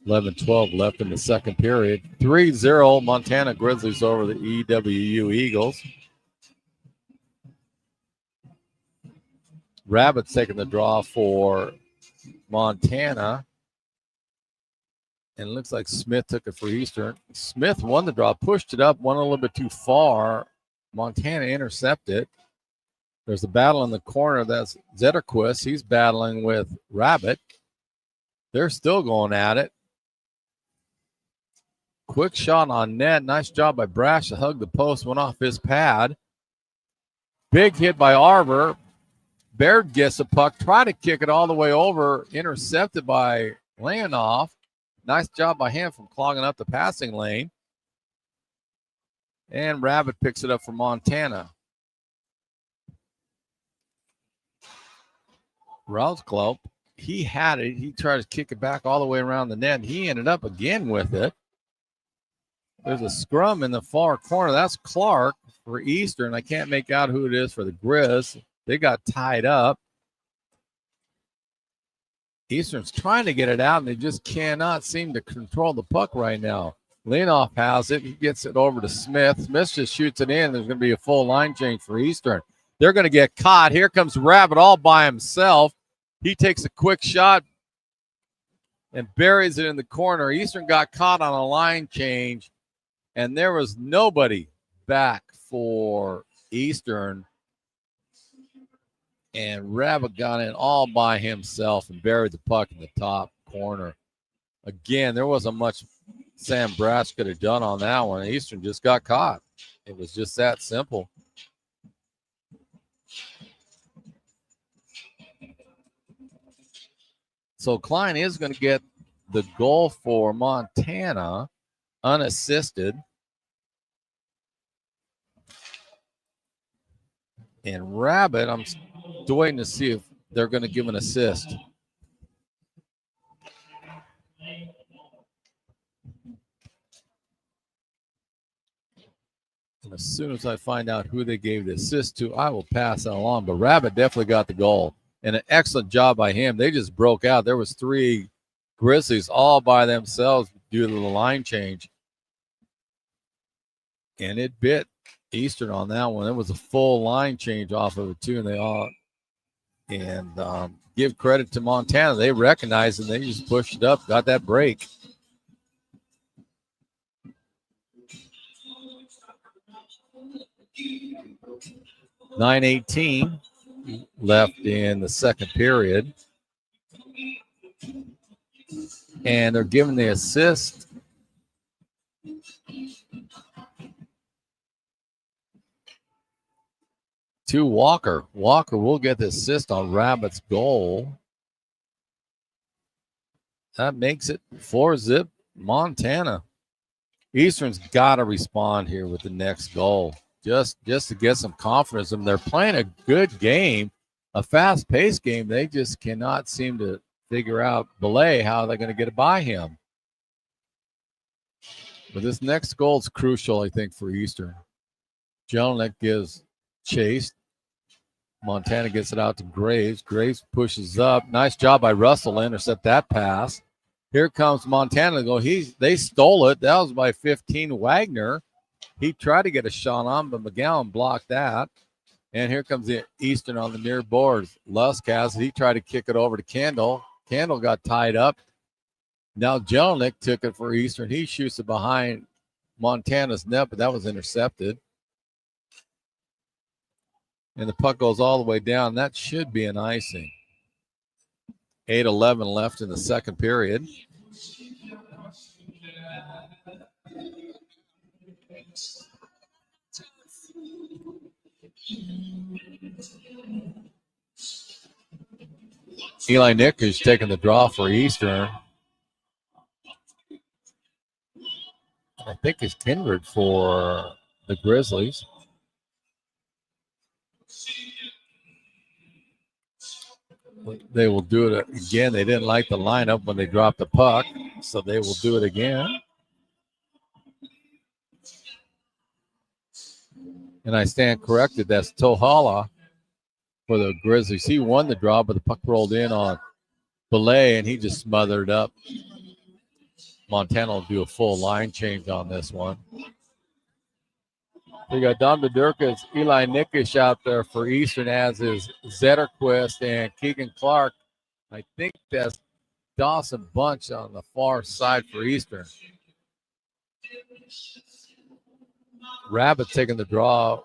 11-12 left in the second period. 3-0 Montana Grizzlies over the EWU Eagles. Rabbits taking the draw for Montana. And it looks like Smith took it for Eastern. Smith won the draw, pushed it up, went a little bit too far. Montana intercepted. There's a battle in the corner. That's Zetterquist. He's battling with Rabbit. They're still going at it. Quick shot on net. Nice job by Brash to hug the post. Went off his pad. Big hit by Arbor. Baird gets the puck. Try to kick it all the way over. Intercepted by Leonoff. Nice job by him from clogging up the passing lane. And Rabbit picks it up for Montana. Rousklope, he had it. He tried to kick it back all the way around the net. He ended up again with it. There's a scrum in the far corner. That's Clark for Eastern. I can't make out who it is for the Grizz. They got tied up. Eastern's trying to get it out, and they just cannot seem to control the puck right now. Leonoff has it. He gets it over to Smith. Smith just shoots it in. There's going to be a full line change for Eastern. They're going to get caught. Here comes Rabbit all by himself. He takes a quick shot and buries it in the corner. Eastern got caught on a line change, and there was nobody back for Eastern. And Rabbit got in all by himself and buried the puck in the top corner. Again, there wasn't much Sam Brash could have done on that one. Eastern just got caught. It was just that simple. So Klein is going to get the goal for Montana unassisted. And Rabbit, I'm waiting to see if they're going to give an assist. And as soon as I find out who they gave the assist to, I will pass that along. But Rabbit definitely got the goal. And an excellent job by him. They just broke out. There was 3 Grizzlies all by themselves due to the line change. And it bit Eastern on that one. It was a full line change off of it too, and they all give credit to Montana. They recognized and they just pushed it up, got that break. .9:18 left in the second period, and they're giving the assist to Walker. Walker will get the assist on Rabbit's goal. That makes it 4-zip Montana. Eastern's got to respond here with the next goal just to get some confidence. And they're playing a good game, a fast-paced game. They just cannot seem to figure out Belay how they're going to get it by him. But this next goal is crucial, I think, for Eastern. Jelinek gives chase. Montana gets it out to Graves. Graves pushes up. Nice job by Russell to intercept that pass. Here comes Montana to go. They stole it. That was by 15 Wagner. He tried to get a shot on, but McGowan blocked that. And here comes the Eastern on the near boards. Lusk has it. He tried to kick it over to Kendall. Kendall got tied up. Now Jelinek took it for Eastern. He shoots it behind Montana's net, but that was intercepted. And the puck goes all the way down. That should be an icing. 8:11 left in the second period. Eli Nick is taking the draw for Eastern. I think it's Kindred for the Grizzlies. They will do it again. They didn't like the lineup when they dropped the puck, so they will do it again. And I stand corrected. That's Tohala for the Grizzlies. He won the draw, but the puck rolled in on Belay, and he just smothered up Montana will do a full line change on this one. We got Don Bedurkas, Eli Nickish out there for Eastern, as is Zetterquist and Keegan Clark. I think that's Dawson Bunch on the far side for Eastern. Rabbit taking the draw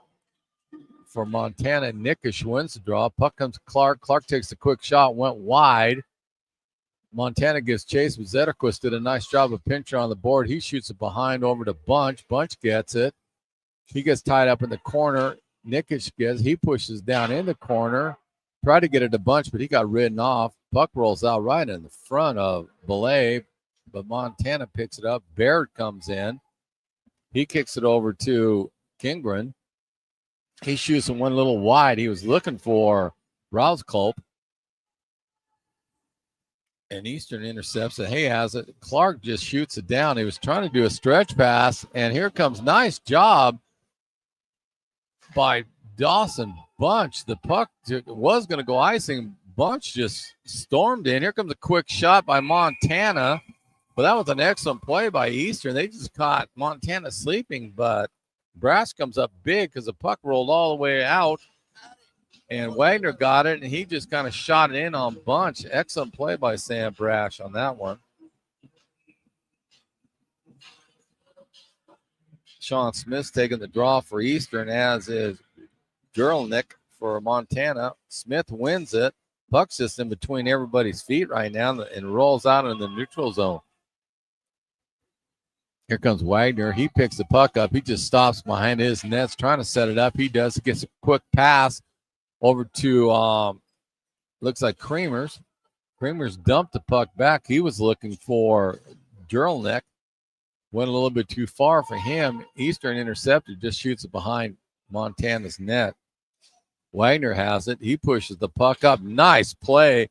for Montana. Nickish wins the draw. Puck comes to Clark. Clark takes a quick shot, went wide. Montana gives chase, but Zetterquist did a nice job of pincher on the board. He shoots it behind over to Bunch. Bunch gets it. He gets tied up in the corner. Nickish he pushes down in the corner. Tried to get it to Bunch, but he got ridden off. Puck rolls out right in the front of Belay, but Montana picks it up. Baird comes in. He kicks it over to Kingren. He shoots him one little wide. He was looking for Rauskolp. And Eastern intercepts it. He has it. Clark just shoots it down. He was trying to do a stretch pass, and here comes nice job by Dawson Bunch. The puck was going to go icing. Bunch just stormed in. Here comes a quick shot by Montana, but that was an excellent play by Eastern. They just caught Montana sleeping, but Brass comes up big because the puck rolled all the way out, and Wagner got it, and he just kind of shot it in on Bunch. Excellent play by Sam Brash on that one. Sean Smith's taking the draw for Eastern, as is Gerlnick for Montana. Smith wins it. Puck's just in between everybody's feet right now and rolls out in the neutral zone. Here comes Wagner. He picks the puck up. He just stops behind his nets trying to set it up. He does. He gets a quick pass over to, looks like Creamers. Creamers dumped the puck back. He was looking for Gerlnick. Went a little bit too far for him. Eastern intercepted, just shoots it behind Montana's net. Wagner has it. He pushes the puck up. Nice play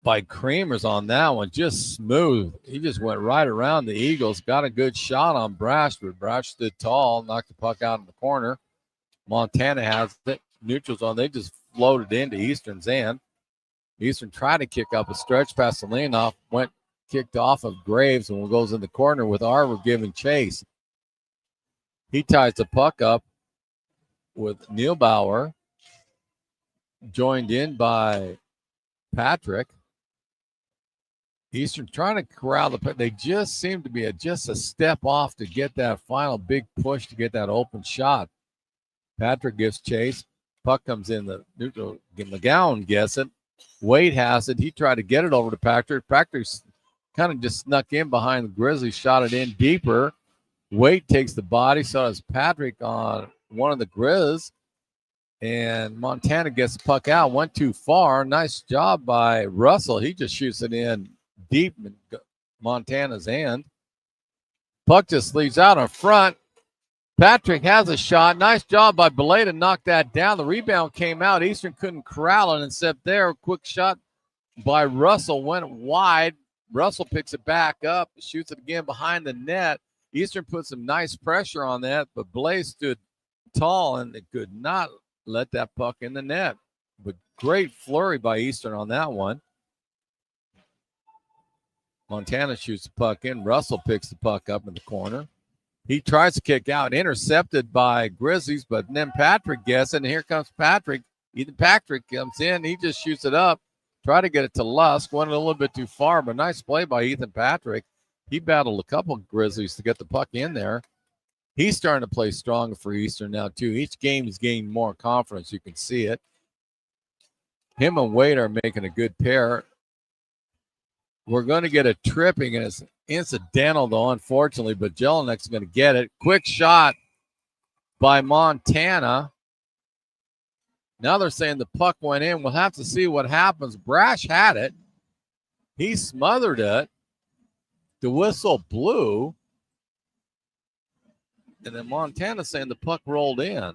by Creamers on that one. Just smooth. He just went right around the Eagles. Got a good shot on Brash, but Brash stood tall, knocked the puck out in the corner. Montana has it. Neutral zone. They just floated into Eastern's end. Eastern tried to kick up a stretch past the lane off. Went kicked off of Graves and goes in the corner with Arver giving chase. He ties the puck up with Neilbauer, joined in by Patrick. Eastern trying to corral the puck. They just seem to be just a step off to get that final big push to get that open shot. Patrick gives chase. Puck comes in the neutral. McGowan gets it. Wade has it. He tried to get it over to Patrick. Patrick kind of just snuck in behind the Grizzlies, shot it in deeper. Wade takes the body. So does Patrick on one of the Grizz. And Montana gets the puck out. Went too far. Nice job by Russell. He just shoots it in deep in Montana's end. Puck just leaves out in front. Patrick has a shot. Nice job by Belay to knock that down. The rebound came out. Eastern couldn't corral it except there. Quick shot by Russell. Went wide. Russell picks it back up. Shoots it again behind the net. Eastern put some nice pressure on that, but Belay stood tall and they could not let that puck in the net. But great flurry by Eastern on that one. Montana shoots the puck in. Russell picks the puck up in the corner. He tries to kick out, intercepted by Grizzlies, but then Patrick gets it, and here comes Patrick. Ethan Patrick comes in. He just shoots it up. Try to get it to Lusk. Went a little bit too far, but nice play by Ethan Patrick. He battled a couple of Grizzlies to get the puck in there. He's starting to play stronger for Eastern now, too. Each game he's gaining more confidence. You can see it. Him and Wade are making a good pair. We're going to get a tripping, and it's incidental, though, unfortunately, but Jelinek going to get it. Quick shot by Montana. Now they're saying the puck went in. We'll have to see what happens. Brash had it. He smothered it. The whistle blew. And then Montana saying the puck rolled in.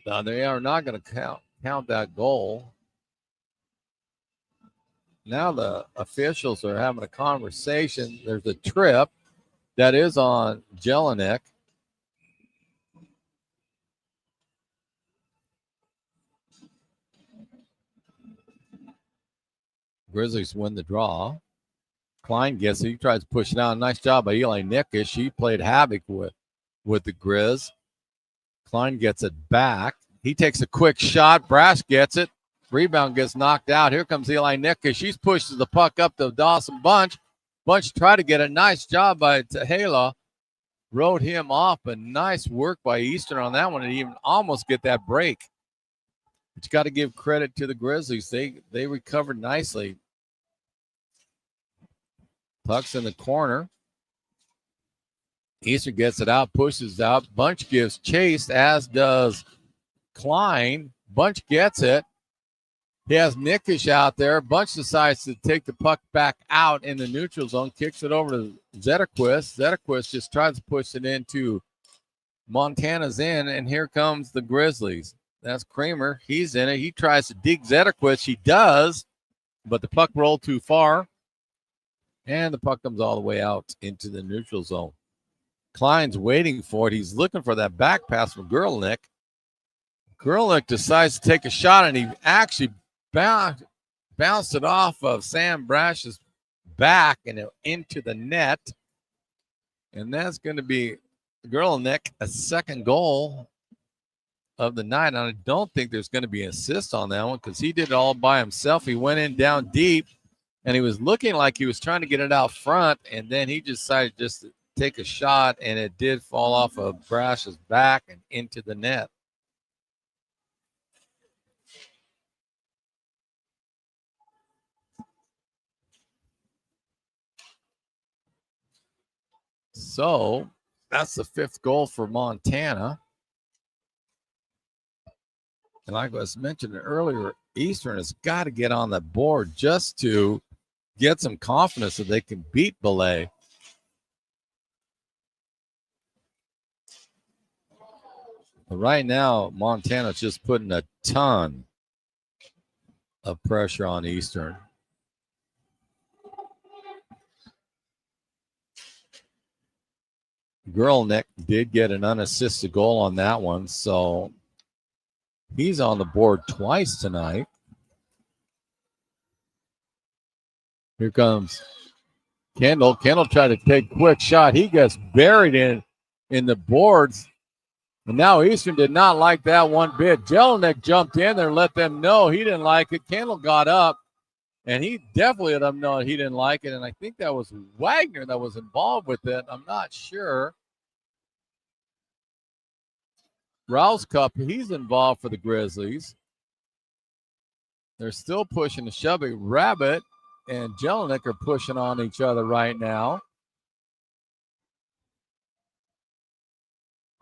Now they are not going to count that goal. Now the officials are having a conversation. There's a trip that is on Jelinek. Grizzlies win the draw. Klein gets it. He tries to push it out. Nice job by Eli Nickish. He played havoc with the Grizz. Klein gets it back. He takes a quick shot. Brash gets it. Rebound gets knocked out. Here comes Eli Nickish. She pushes the puck up to Dawson Bunch. Bunch tried to get a nice job by Tehela. Rode him off, but nice work by Eastern on that one and even almost get that break. But you got to give credit to the Grizzlies. They recovered nicely. Puck's in the corner. Eastern gets it out, pushes out. Bunch gives chase, as does Klein. Bunch gets it. He has Nickish out there. Bunch decides to take the puck back out in the neutral zone, kicks it over to Zetterquist. Zetterquist just tries to push it into Montana's in, and here comes the Grizzlies. That's Kramer. He's in it. He tries to dig Zetterquist. He does, but the puck rolled too far, and the puck comes all the way out into the neutral zone. Klein's waiting for it. He's looking for that back pass from Gerlnick. Gerlnick decides to take a shot, and he actually bounced it off of Sam Brash's back and into the net. And that's going to be Gerlnick, a second goal of the night. And I don't think there's going to be an assist on that one because he did it all by himself. He went in down deep, and he was looking like he was trying to get it out front, and then he decided just to take a shot, and it did fall off of Brash's back and into the net. So that's the fifth goal for Montana. And like I was mentioning earlier, Eastern has got to get on the board just to get some confidence that they can beat Belay. But right now, Montana's just putting a ton of pressure on Eastern. Gerlnick did get an unassisted goal on that one, so he's on the board twice tonight. Here comes Kendall. Kendall tried to take a quick shot. He gets buried in the boards. And now Eastern did not like that one bit. Jelinek jumped in there and let them know he didn't like it. Kendall got up, and he definitely let them know he didn't like it. And I think that was Wagner that was involved with it. I'm not sure. Rouse Cup, he's involved for the Grizzlies. They're still pushing the shoving. Rabbit and Jelinek are pushing on each other right now.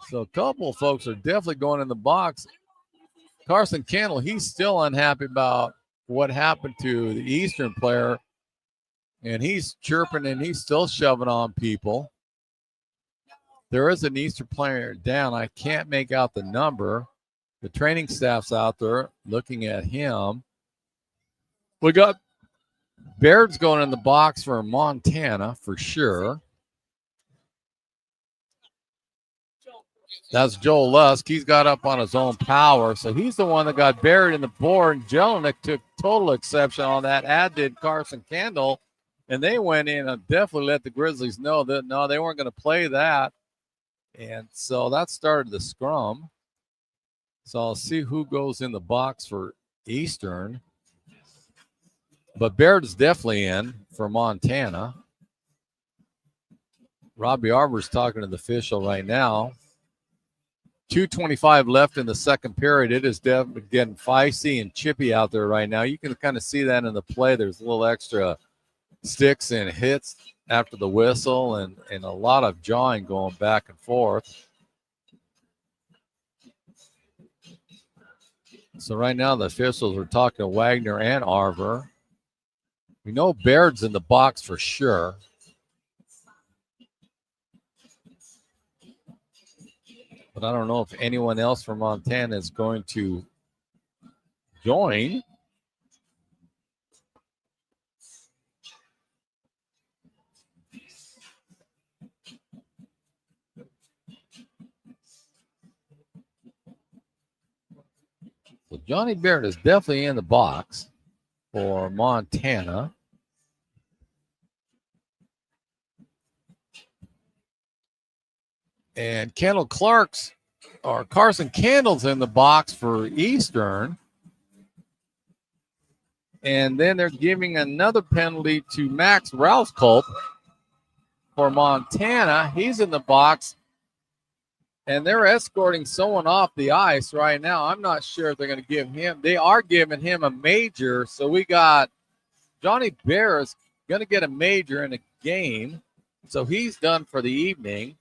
So a couple of folks are definitely going in the box. Carson Kendall, he's still unhappy about what happened to the Eastern player. And he's chirping and he's still shoving on people. There is an Eastern player down. I can't make out the number. The training staff's out there looking at him. We got Baird's going in the box for Montana for sure. That's Joel Lusk. He's got up on his own power. So he's the one that got buried in the board. And Jelinek took total exception on that, as did Carson Kendall. And they went in and definitely let the Grizzlies know that, no, they weren't going to play that. And so that started the scrum. So I'll see who goes in the box for Eastern. But Baird is definitely in for Montana. Robbie Arbor's talking to the official right now. 2:25 left in the second period. It is definitely getting feisty and chippy out there right now. You can kind of see that in the play. There's a little extra sticks and hits after the whistle and a lot of jawing going back and forth. So right now the officials are talking to Wagner and Arbour. We know Baird's in the box for sure. But I don't know if anyone else from Montana is going to join. So Johnny Baird is definitely in the box. for Montana. And Carson Kendall's in the box for Eastern. And then they're giving another penalty to Max Rauskulp for Montana. He's in the box. And they're escorting someone off the ice right now. I'm not sure if they're going to give him. They are giving him a major. So we got Johnny Bear is going to get a major in a game. So he's done for the evening.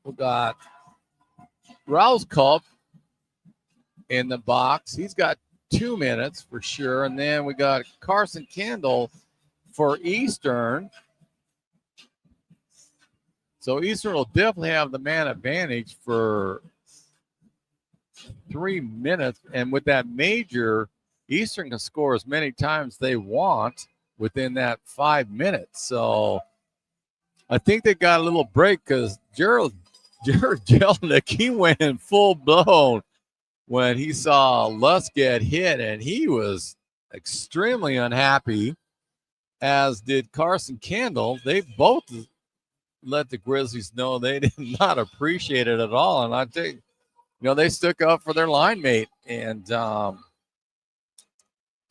We got Rauskulp in the box. He's got 2 minutes for sure. And then we got Carson Kendall for Eastern. So Eastern will definitely have the man advantage for 3 minutes. And with that major, Eastern can score as many times they want within that 5 minutes. So I think they got a little break because Jared Jelinek, he went in full blown when he saw Lusk get hit, and he was extremely unhappy, as did Carson Kendall. They both let the Grizzlies know they did not appreciate it at all. And I think, they stuck up for their line mate. And so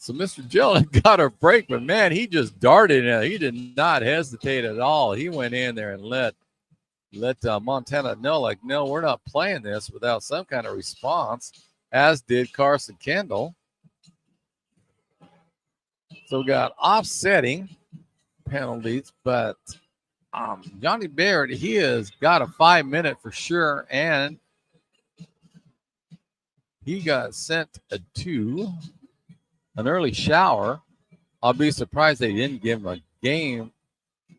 Mr. Jelinek got a break, but, man, he just darted in. He did not hesitate at all. He went in there and let Montana know, no, we're not playing this without some kind of response, as did Carson Kendall. So we got offsetting penalties, but Johnny Baird, he has got a 5 minute for sure, and he got sent to an early shower. I'll be surprised they didn't give him a game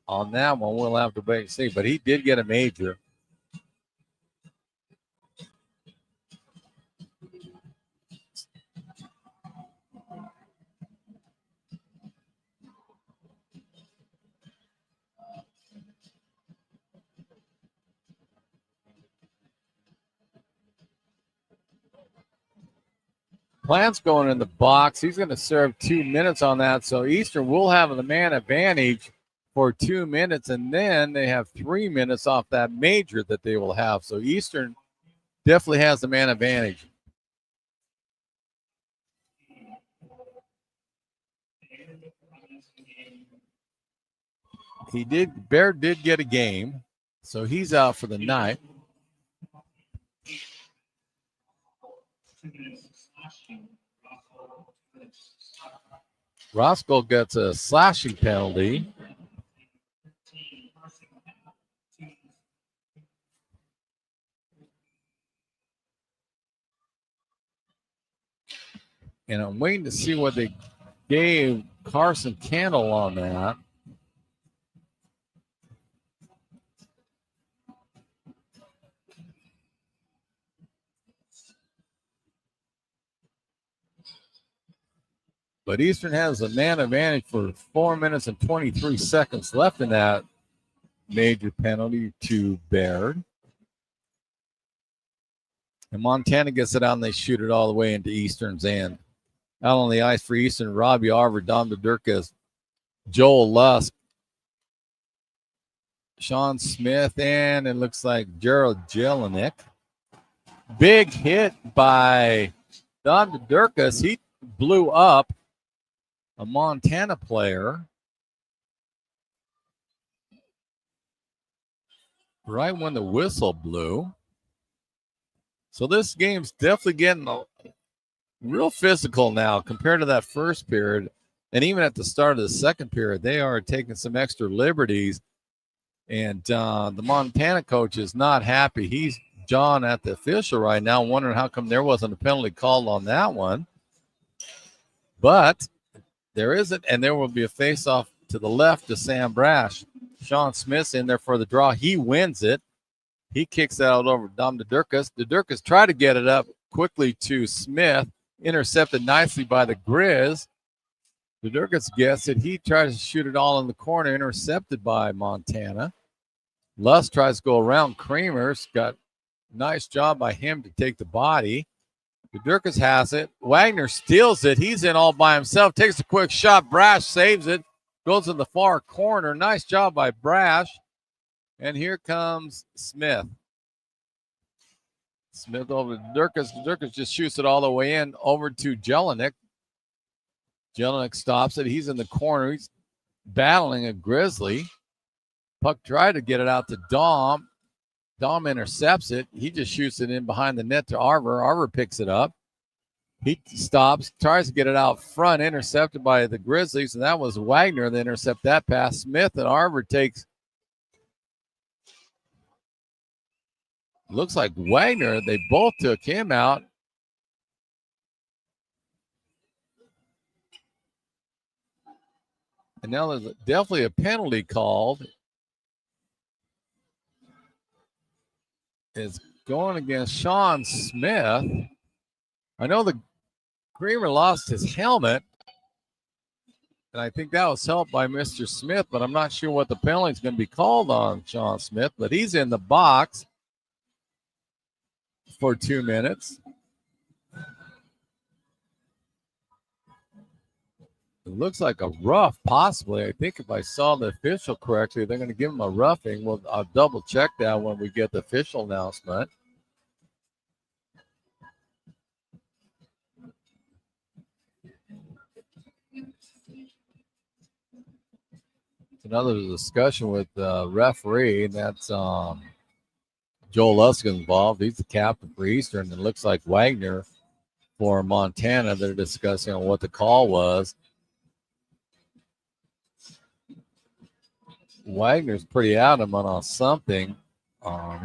on that one. We'll have to wait and see, but he did get a major. Plant's going in the box. He's going to serve 2 minutes on that. So Eastern will have the man advantage for 2 minutes, and then they have 3 minutes off that major that they will have. So Eastern definitely has the man advantage. Bear did get a game, so he's out for the night. Roscoe gets a slashing penalty. And I'm waiting to see what they gave Carson Kendall on that. But Eastern has a man advantage for 4 minutes and 23 seconds left in that major penalty to Baird. And Montana gets it out, and they shoot it all the way into Eastern's end. Out on the ice for Eastern, Robbie Arver, Dom DeDurkas, Joel Lusk, Sean Smith, and it looks like Gerald Jelinek. Big hit by Dom DeDurkas. He blew up a Montana player right when the whistle blew. So this game's definitely getting real physical now compared to that first period. And even at the start of the second period, they are taking some extra liberties. And the Montana coach is not happy. He's John at the official right now, wondering how come there wasn't a penalty called on that one. But there isn't, and there will be a face-off to the left to Sam Brash. Sean Smith's in there for the draw. He wins it. He kicks it out over Dom DeDurkas. DeDurkas tried to get it up quickly to Smith, intercepted nicely by the Grizz. DeDurkas gets it. He tries to shoot it all in the corner, intercepted by Montana. Lusk tries to go around Kramer's. Got nice job by him to take the body. Durkis has it. Wagner steals it. He's in all by himself. Takes a quick shot. Brash saves it. Goes in the far corner. Nice job by Brash. And here comes Smith. Smith over to Durkis. Durkis just shoots it all the way in. Over to Jelinek. Jelinek stops it. He's in the corner. He's battling a Grizzly. Puck tried to get it out to Dom. Dom intercepts it. He just shoots it in behind the net to Arver. Arver picks it up. He stops, tries to get it out front, intercepted by the Grizzlies, and that was Wagner that intercepted that pass. Smith and Arver takes. Looks like Wagner, they both took him out. And now there's definitely a penalty called. Is going against Sean Smith. I know the Creamer lost his helmet, and I think that was helped by Mr. Smith, but I'm not sure what the penalty is going to be called on Sean Smith, but he's in the box for 2 minutes. It looks like a rough, possibly. I think if I saw the official correctly, they're going to give him a roughing. Well, I'll double check that when we get the official announcement. It's another discussion with the referee, and that's Joel Luskin involved. He's the captain for Eastern. It looks like Wagner for Montana. They're discussing on what the call was. Wagner's pretty adamant on something.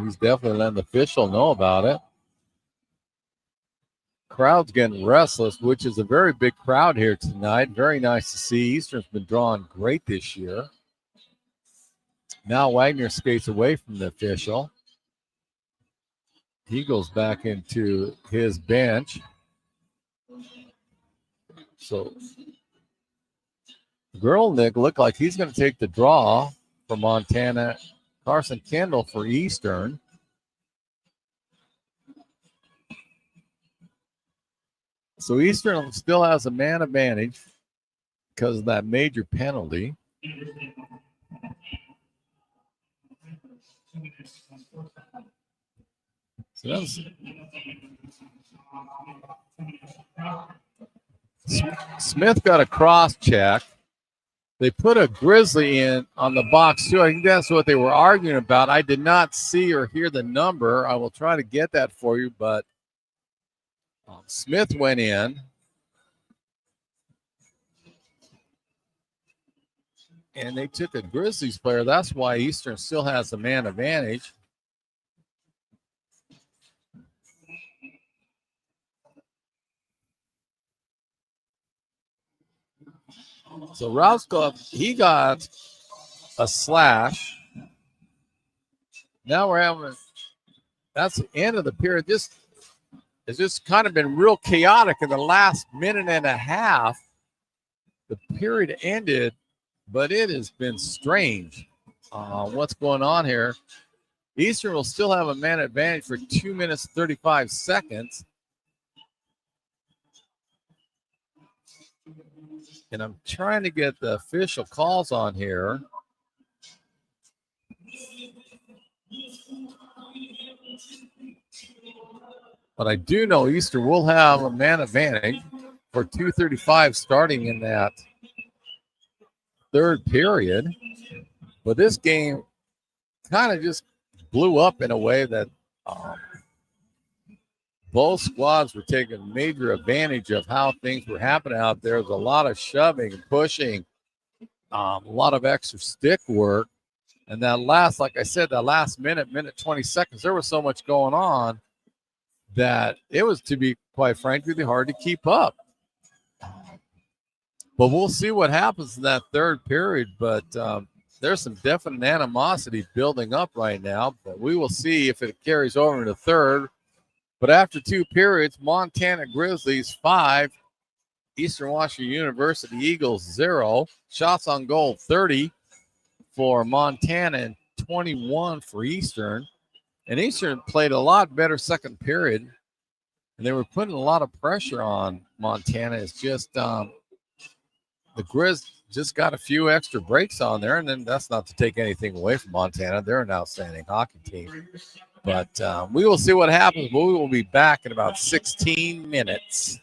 He's definitely letting the official know about it. Crowd's getting restless, which is a very big crowd here tonight. Very nice to see. Eastern's been drawing great this year. Now Wagner skates away from the official. He goes back into his bench. So Girlnick looked like he's going to take the draw for Montana. Carson Kendall for Eastern. So Eastern still has a man advantage because of that major penalty. So that's Smith got a cross check. They put a Grizzly in on the box, too. I think that's what they were arguing about. I did not see or hear the number. I will try to get that for you, but Smith went in. And they took a Grizzlies player. That's why Eastern still has the man advantage. So Rauskopf, he got a slash. Now we're having, that's the end of the period. It's just kind of been real chaotic in the last minute and a half. The period ended, but it has been strange. What's going on here? Eastern will still have a man advantage for 2 minutes, 35 seconds. And I'm trying to get the official calls on here. But I do know Eastern will have a man advantage for 2:35 starting in that third period. But this game kind of just blew up in a way that both squads were taking major advantage of how things were happening out there. There was a lot of shoving and pushing, a lot of extra stick work. And that last, like I said, that last minute 20 seconds, there was so much going on that it was, to be quite frankly, hard to keep up. But we'll see what happens in that third period. But there's some definite animosity building up right now. But we will see if it carries over into third. But after 2 periods, Montana Grizzlies 5, Eastern Washington University Eagles 0. Shots on goal 30 for Montana and 21 for Eastern. And Eastern played a lot better second period. and they were putting a lot of pressure on Montana. It's just the Grizz just got a few extra breaks on there, and then that's not to take anything away from Montana. They're an outstanding hockey team. But we will see what happens. We will be back in about 16 minutes.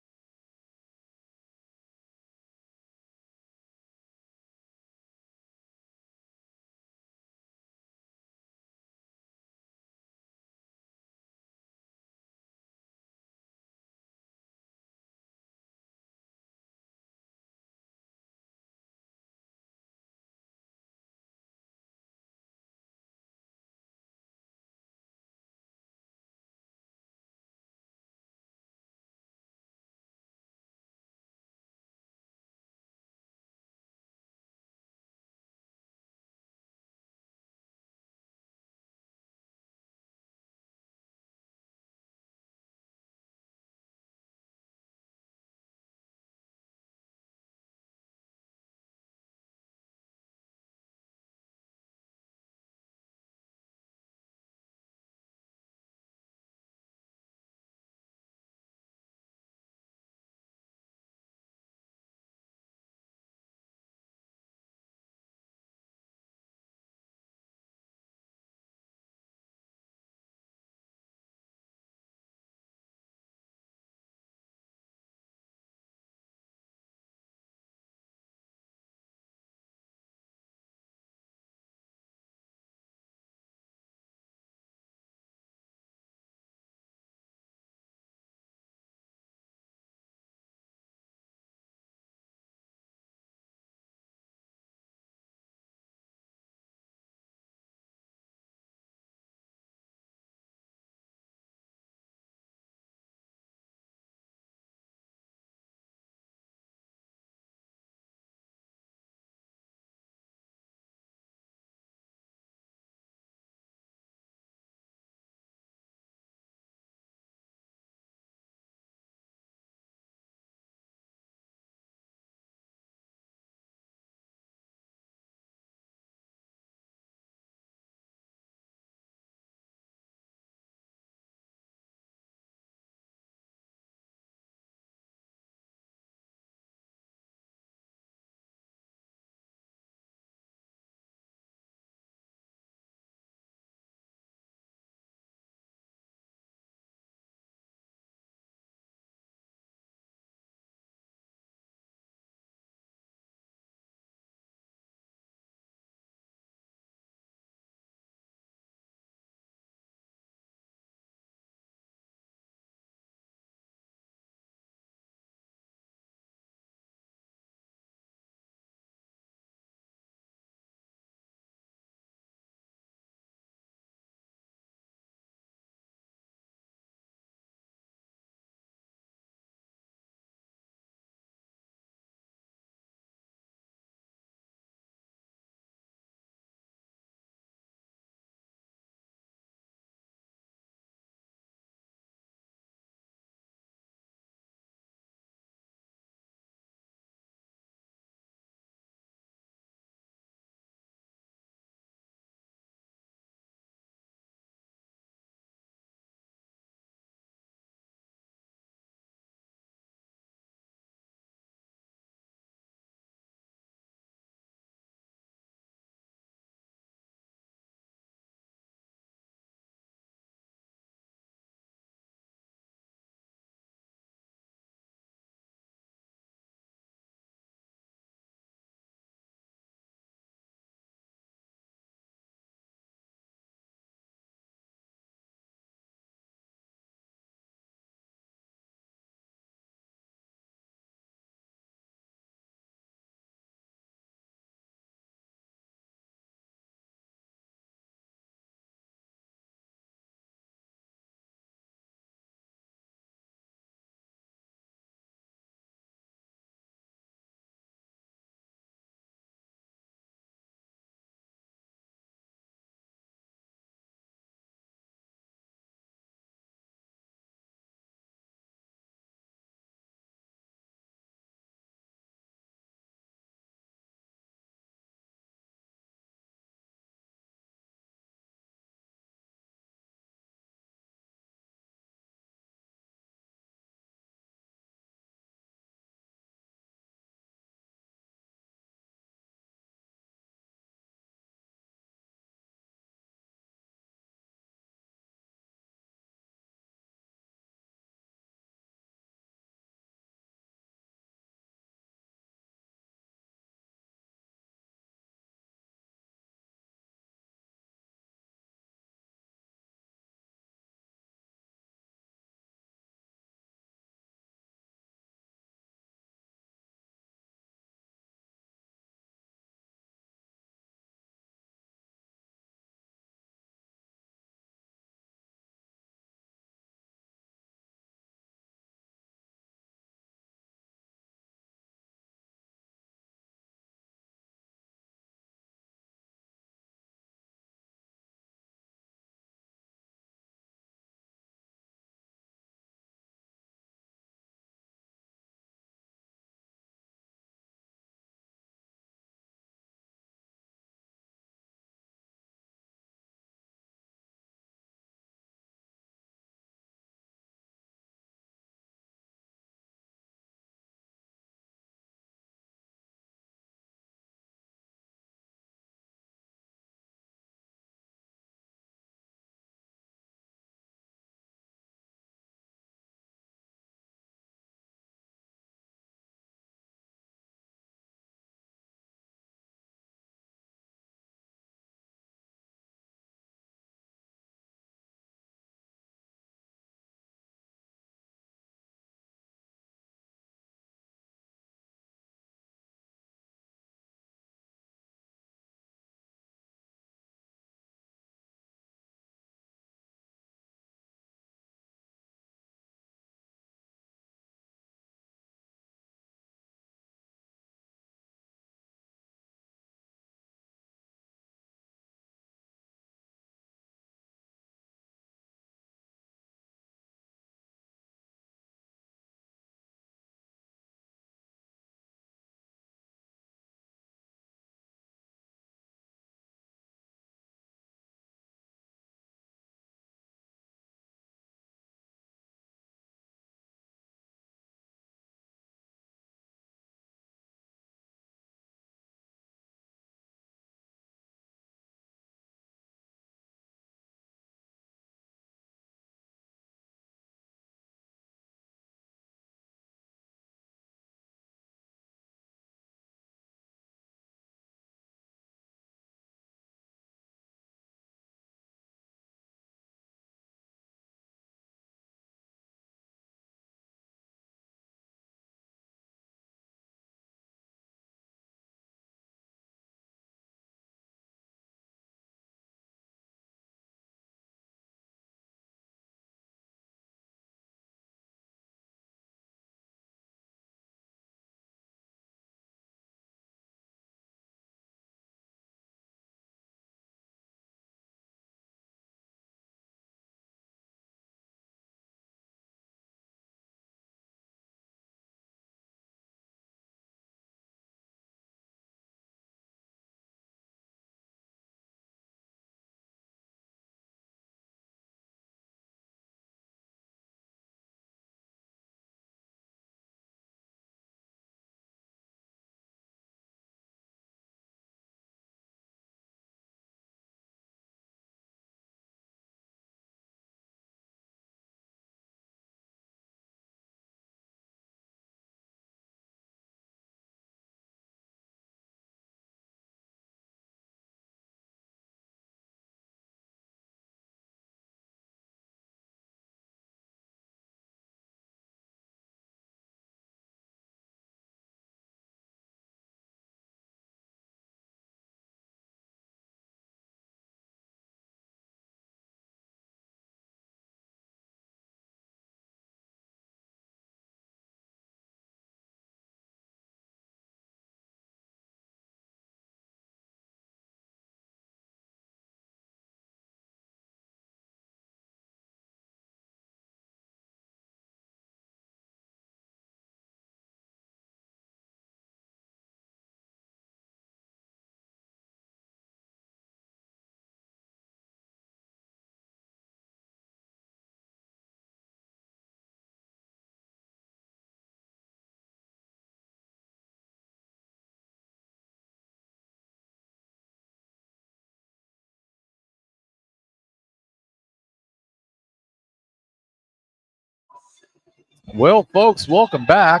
Well, folks, welcome back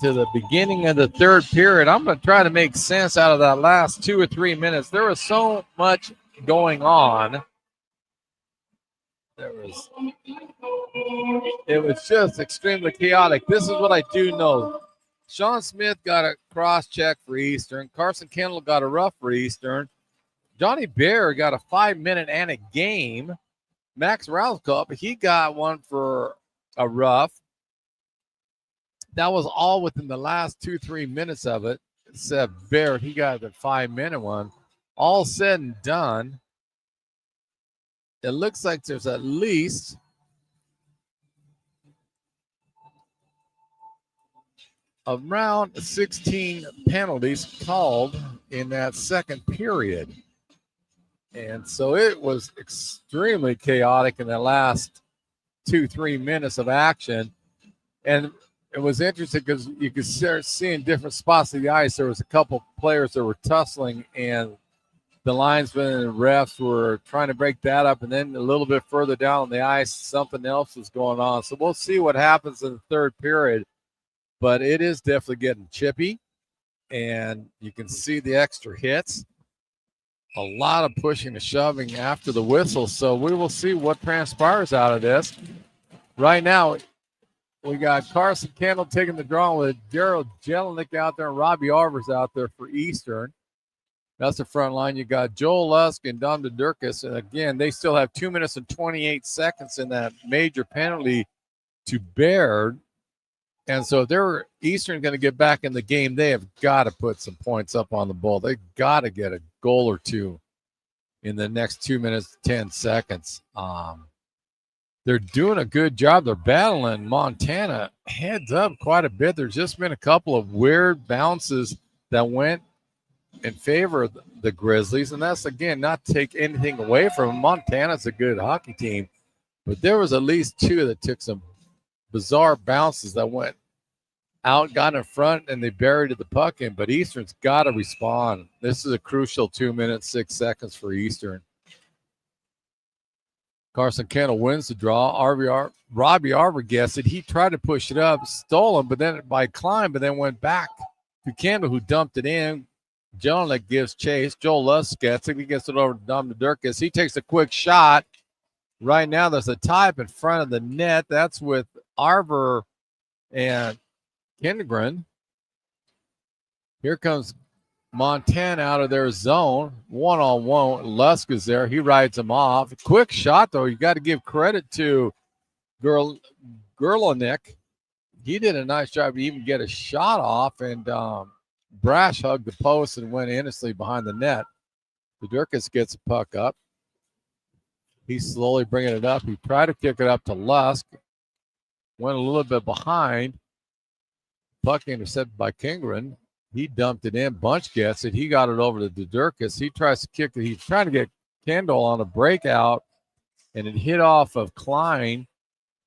to the beginning of the third period. I'm going to try to make sense out of that last 2 or 3 minutes. There was so much going on. It was just extremely chaotic. This is what I do know. Sean Smith got a cross check for Eastern. Carson Kendall got a rough for Eastern. Johnny Bear got a 5-minute and a game. Max Rouscup, he got one for a rough. That was all within the last 2-3 minutes of it. Except Barrett, he got the 5-minute one. All said and done, it looks like there's at least around 16 penalties called in that second period. And so it was extremely chaotic in the last 2-3 minutes of action. And it was interesting because you could start seeing different spots of the ice. There was a couple players that were tussling, and the linesmen and refs were trying to break that up. And then a little bit further down on the ice, something else was going on. So we'll see what happens in the third period. But it is definitely getting chippy, and you can see the extra hits. A lot of pushing and shoving after the whistle. So we will see what transpires out of this. Right now, we got Carson Kendall taking the draw with Daryl Jelinek out there and Robbie Arvers out there for Eastern. That's the front line. You got Joel Lusk and Dom DeDurkis. And again, they still have 2 minutes and 28 seconds in that major penalty to Baird. And so if they're Eastern going to get back in the game, they have got to put some points up on the board. They've got to get a goal or two in the next 2 minutes, 10 seconds. They're doing a good job. They're battling Montana heads up quite a bit. There's just been a couple of weird bounces that went in favor of the Grizzlies. And that's, again, not to take anything away from them. Montana's a good hockey team. But there was at least two that took some bizarre bounces that went out, got in front, and they buried the puck in. But Eastern's got to respond. This is a crucial 2 minutes, 6 seconds for Eastern. Carson Kendall wins the draw. Robbie Arver gets it. He tried to push it up, stolen, but then by Klein, but then went back to Kendall, who dumped it in. Jelinek gives chase. Joel Lusk gets it. He gets it over to Dom DeDurkis. He takes a quick shot. Right now, there's a tie up in front of the net. That's with Arver and Kindgren. Here comes Montana out of their zone. One-on-one. Lusk is there. He rides him off. Quick shot, though. You got to give credit to Gerlanek. He did a nice job to even get a shot off, and Brash hugged the post and went innocently behind the net. DeDurkis gets a puck up. He's slowly bringing it up. He tried to kick it up to Lusk. Went a little bit behind. Puck intercepted by Kindgren. He dumped it in. Bunch gets it. He got it over to DeDurkis. He tries to kick it. He's trying to get Kendall on a breakout, and it hit off of Klein.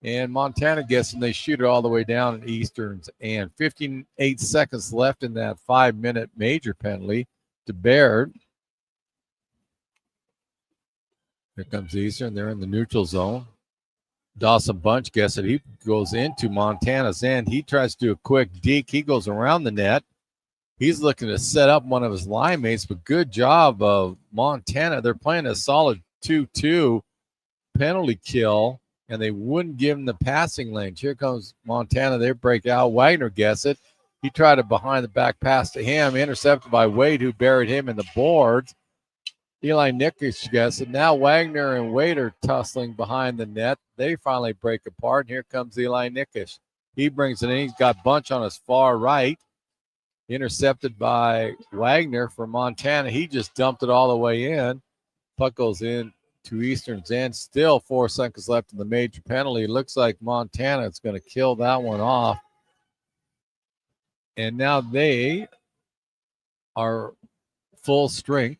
And Montana gets it, and they shoot it all the way down at Eastern's. And 58 seconds left in that 5-minute major penalty to Baird. Here comes Eastern. They're in the neutral zone. Dawson Bunch gets it. He goes into Montana's end. He tries to do a quick deke. He goes around the net. He's looking to set up one of his line mates, but good job of Montana. They're playing a solid 2-2 penalty kill, and they wouldn't give him the passing lane. Here comes Montana. They break out. Wagner gets it. He tried a behind-the-back pass to him, intercepted by Wade, who buried him in the boards. Eli Nickish gets it. Now Wagner and Wade are tussling behind the net. They finally break apart, and here comes Eli Nickish. He brings it in. He's got Bunch on his far right. Intercepted by Wagner for Montana. He just dumped it all the way in. Puck goes in to Eastern's end. Still 4 seconds left in the major penalty. It looks like Montana is going to kill that one off. And now they are full strength.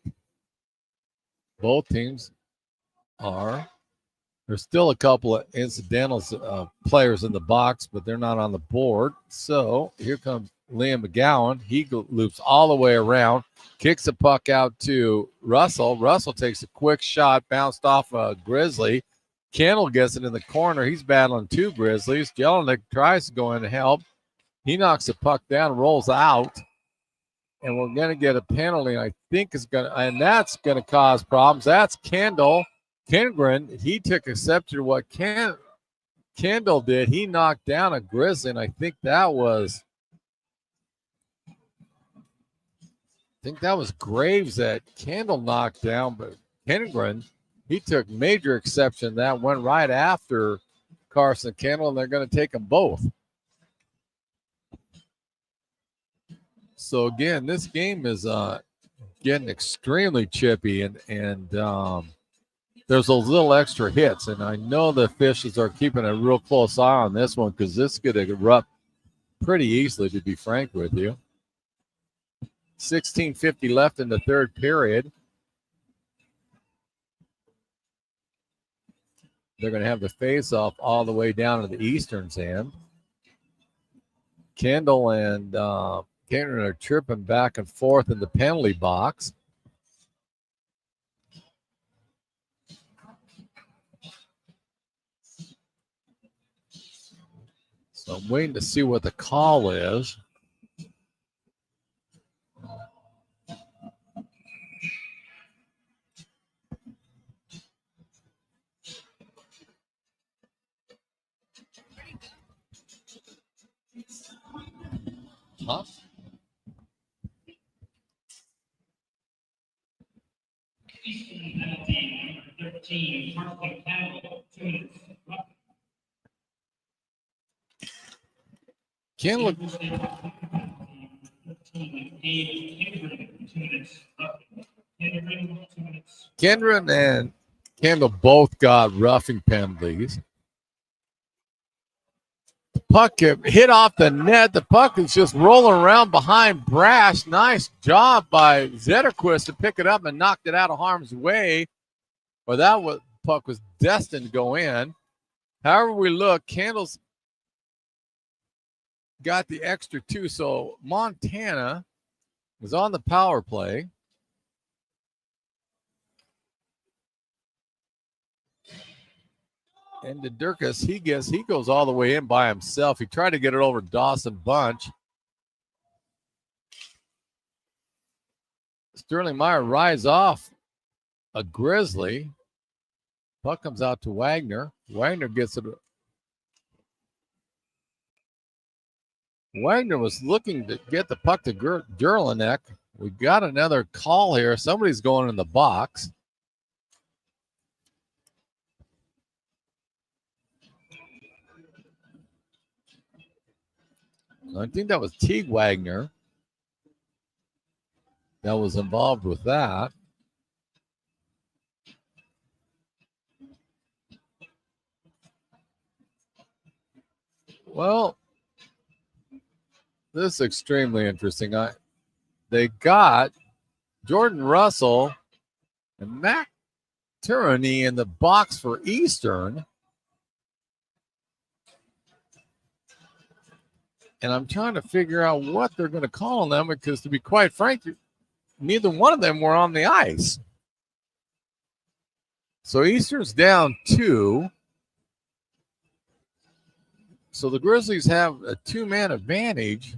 Both teams are. There's still a couple of incidentals players in the box, but they're not on the board. So here comes Liam McGowan. He loops all the way around, kicks the puck out to Russell. Russell takes a quick shot, bounced off a Grizzly. Candle gets it in the corner. He's battling two Grizzlies. Jelinek tries to go in to help. He knocks the puck down, rolls out, and we're going to get a penalty. I think is going to, and that's going to cause problems. That's Kendall Kindgren. He took exception to what Kendall did. He knocked down a Grizzly, and I think that was Graves that Kendall knocked down, but Kindgren, he took major exception. That went right after Carson Kendall, and they're going to take them both. So again, this game is getting extremely chippy, and there's those little extra hits, and I know the officials are keeping a real close eye on this one because this could erupt pretty easily, to be frank with you. 16:50 left in the third period. They're going to have the face-off all the way down to the Eastern's end. Kendall and Kendall are tripping back and forth in the penalty box. So I'm waiting to see what the call is. Huh? Kendall. Kendron and Kendall both got roughing penalties. The puck hit off the net. The puck is just rolling around behind Brash. Nice job by Zetterquist to pick it up and knocked it out of harm's way. Well, that puck was destined to go in. However we look, Kendall's got the extra two. So Montana was on the power play. And the Durkas, he goes all the way in by himself. He tried to get it over Dawson Bunch. Sterling Meyer rides off a Grizzly. Puck comes out to Wagner. Wagner gets it. Wagner was looking to get the puck to Jelinek. We got another call here. Somebody's going in the box. I think that was Teague Wagner that was involved with that. Well, this is extremely interesting. They got Jordan Russell and Mac Tyranny in the box for Eastern. And I'm trying to figure out what they're going to call on them because, to be quite frank, neither one of them were on the ice. So Eastern's down 2. So the Grizzlies have a 2-man advantage.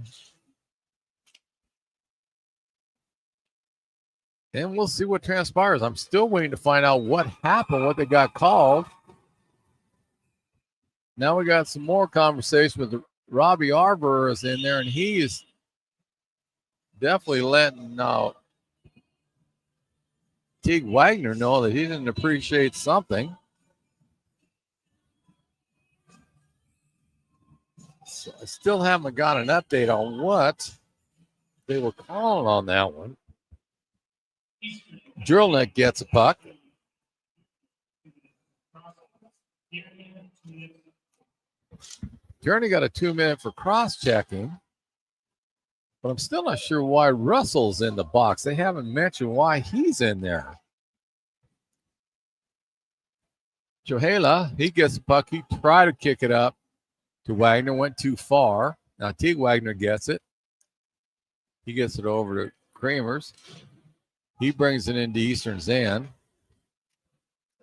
And we'll see what transpires. I'm still waiting to find out what happened, what they got called. Now we got some more conversation with Robbie Arbor is in there, and he is definitely letting Teague Wagner know that he didn't appreciate something. So I still haven't got an update on what they were calling on that one. Jelinek gets a puck. Journey got a 2-minute for cross-checking, but I'm still not sure why Russell's in the box. They haven't mentioned why he's in there. Johela, he gets the puck. He tried to kick it up to Wagner, went too far. Now Teague Wagner gets it. He gets it over to Kramers. He brings it into Eastern's end.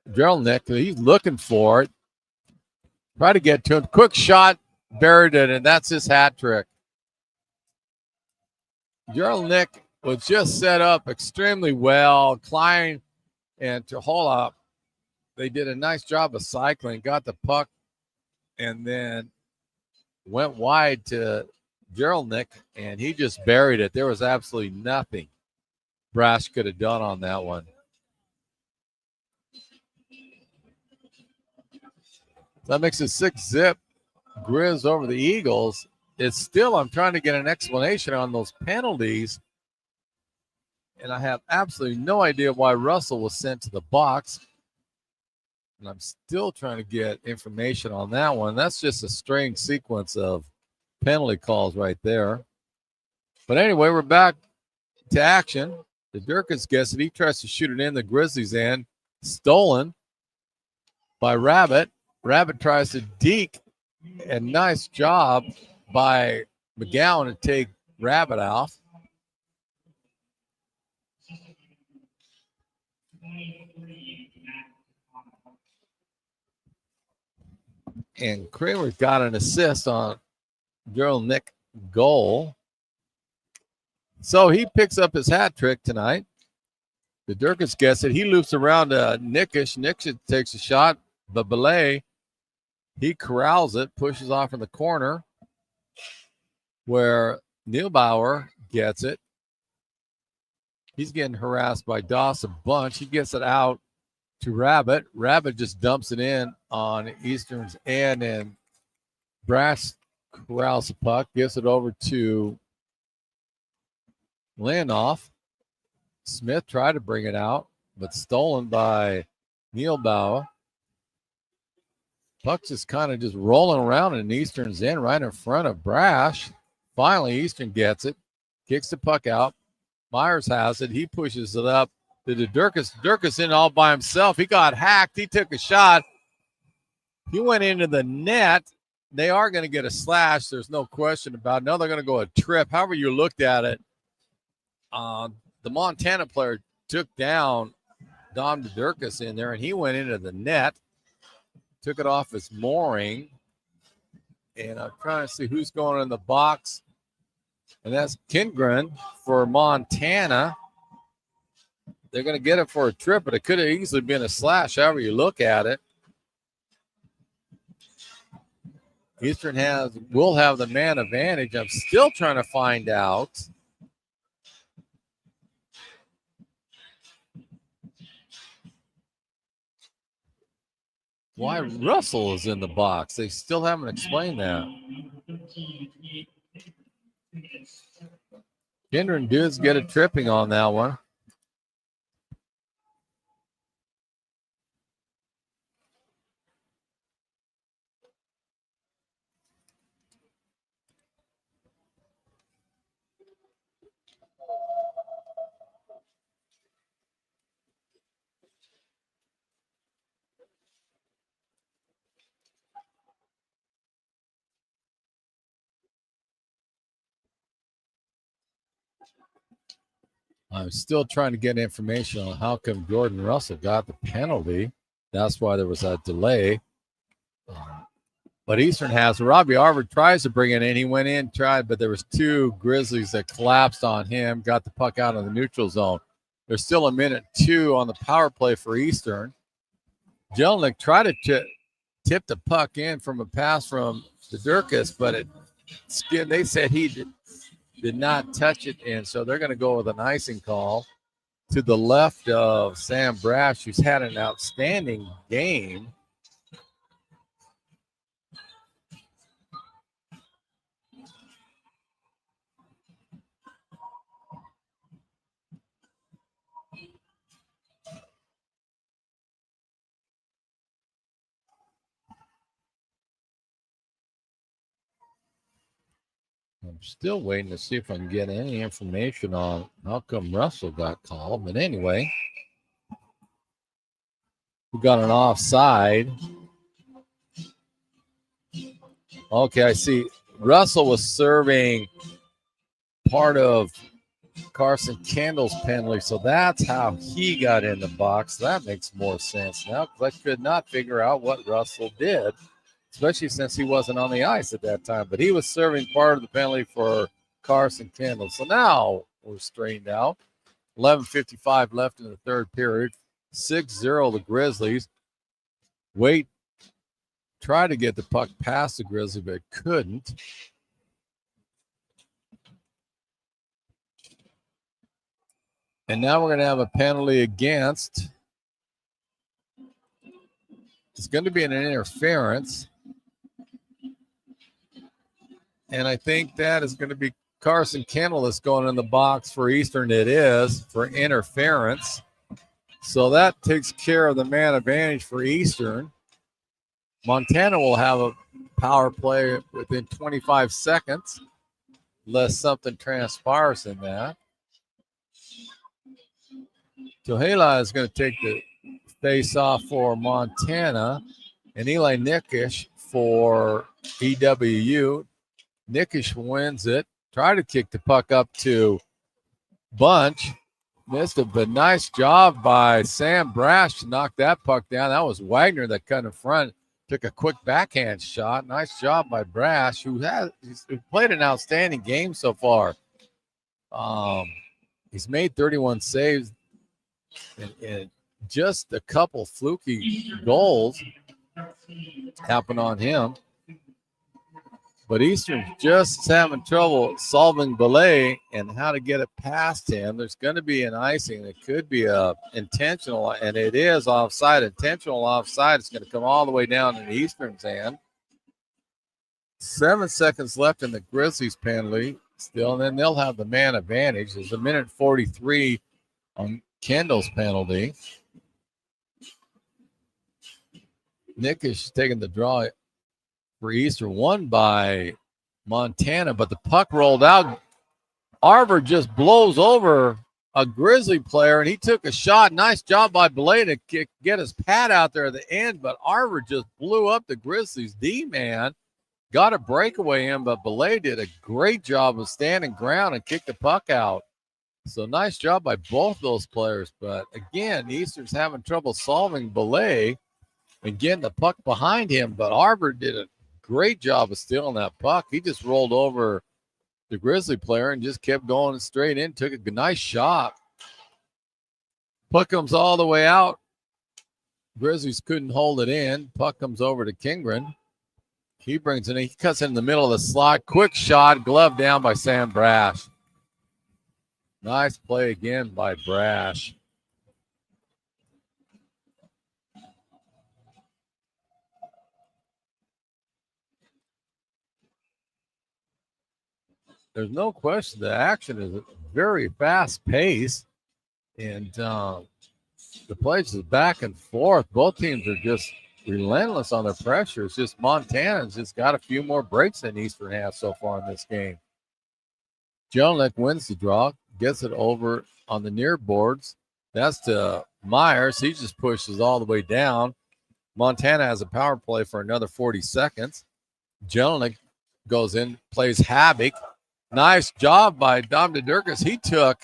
Nick, he's looking for it. Try to get to him. Quick shot, buried it, and that's his hat trick. Nick was just set up extremely well. Klein and Tahola, they did a nice job of cycling, got the puck, and then went wide to Nick, and he just buried it. There was absolutely nothing Brash could have done on that one. That makes it 6-zip. Grizz over the Eagles. It's still, I'm trying to get an explanation on those penalties, and I have absolutely no idea why Russell was sent to the box. And I'm still trying to get information on that one. That's just a strange sequence of penalty calls right there. But anyway, we're back to action. The Durkins gets it. He tries to shoot it in the Grizzlies' end. Stolen by Rabbit. Rabbit tries to deke. And nice job by McGowan to take Rabbit off. And Kramer got an assist on Gerald Nick goal. So he picks up his hat trick tonight. The Durkins gets it. He loops around Nickish. Nickish takes a shot, but Belay, he corrals it, pushes off in the corner where Neilbauer gets it. He's getting harassed by Doss a bunch. He gets it out to Rabbit. Rabbit just dumps it in on Eastern's end, and Brass corrals the puck, gives it over to Landoff. Smith tried to bring it out, but stolen by Neilbauer. Puck's just kind of just rolling around in Eastern's end right in front of Brash. Finally, Eastern gets it, kicks the puck out. Myers has it. He pushes it up to the Durkis. Durkis in all by himself. He got hacked. He took a shot. He went into the net. They are going to get a slash. There's no question about it. Now they're going to go a trip. However you looked at it, the Montana player took down Dom Durkis in there, and he went into the net, took it off his mooring. And I'm trying to see who's going in the box. And that's Kindgren for Montana. They're going to get it for a trip, but it could have easily been a slash, however you look at it. Eastern will have the man advantage. I'm still trying to find out why Russell is in the box. They still haven't explained that. Kindred does get a tripping on that one. I'm still trying to get information on how come Jordan Russell got the penalty. That's why there was a delay. But Eastern has. Robbie Arvid tries to bring it in. He went in, tried, but there was two Grizzlies that collapsed on him, got the puck out of the neutral zone. There's still a minute 2 on the power play for Eastern. Jelinek tried to tip the puck in from a pass from the Durkis, but they said he did not touch it, and so they're going to go with an icing call to the left of Sam Brash, who's had an outstanding game. I'm still waiting to see if I can get any information on how come Russell got called. But anyway, we got an offside. Okay, I see. Russell was serving part of Carson Kendall's penalty. So that's how he got in the box. That makes more sense now because I could not figure out what Russell did, especially since he wasn't on the ice at that time. But he was serving part of the penalty for Carson Kendall. So now we're straightened out. 11:55 left in the third period. 6-0 the Grizzlies. Wade tried to get the puck past the Grizzlies, but couldn't. And now we're going to have a penalty against. It's going to be an interference. And I think that is going to be Carson Kendall that's going in the box for Eastern. It is for interference. So that takes care of the man advantage for Eastern. Montana will have a power play within 25 seconds, unless something transpires in that. Johela is going to take the face-off for Montana, and Eli Nickish for EWU. Nickish wins it. Tried to kick the puck up to Bunch. Missed it, but nice job by Sam Brash to knock that puck down. That was Wagner that cut in front. Took a quick backhand shot. Nice job by Brash, who played an outstanding game so far. He's made 31 saves and just a couple fluky goals happen on him. But Eastern's just having trouble solving Belay and how to get it past him. There's going to be an icing. It could be a intentional, and it is offside. Intentional offside. It's going to come all the way down in Eastern's hand. 7 seconds left in the Grizzlies penalty still, and then they'll have the man advantage. There's a minute 43 on Kendall's penalty. Nick is taking the draw for Eastern, won by Montana, but the puck rolled out. Arver just blows over a Grizzly player, and he took a shot. Nice job by Belay to get his pad out there at the end, but Arver just blew up the Grizzlies' D-man. Got a breakaway in, but Belay did a great job of standing ground and kicked the puck out. So nice job by both those players. But again, Eastern's having trouble solving Belay and getting the puck behind him. But Arver did a great job of stealing that puck. He just rolled over the Grizzly player and just kept going straight in. Took a nice shot. Puck comes all the way out. Grizzlies couldn't hold it in. Puck comes over to Kingren. He brings it in. He cuts it in the middle of the slot. Quick shot. Glove down by Sam Brash. Nice play again by Brash. There's no question the action is very fast paced, and the plays is back and forth. Both teams are just relentless on their pressure. It's just Montana's just got a few more breaks than Eastern has so far in this game. Jelinek wins the draw, gets it over on the near boards. That's to Myers. He just pushes all the way down. Montana has a power play for another 40 seconds. Jelinek goes in, plays havoc. Nice job by Dom DeDurkis. He took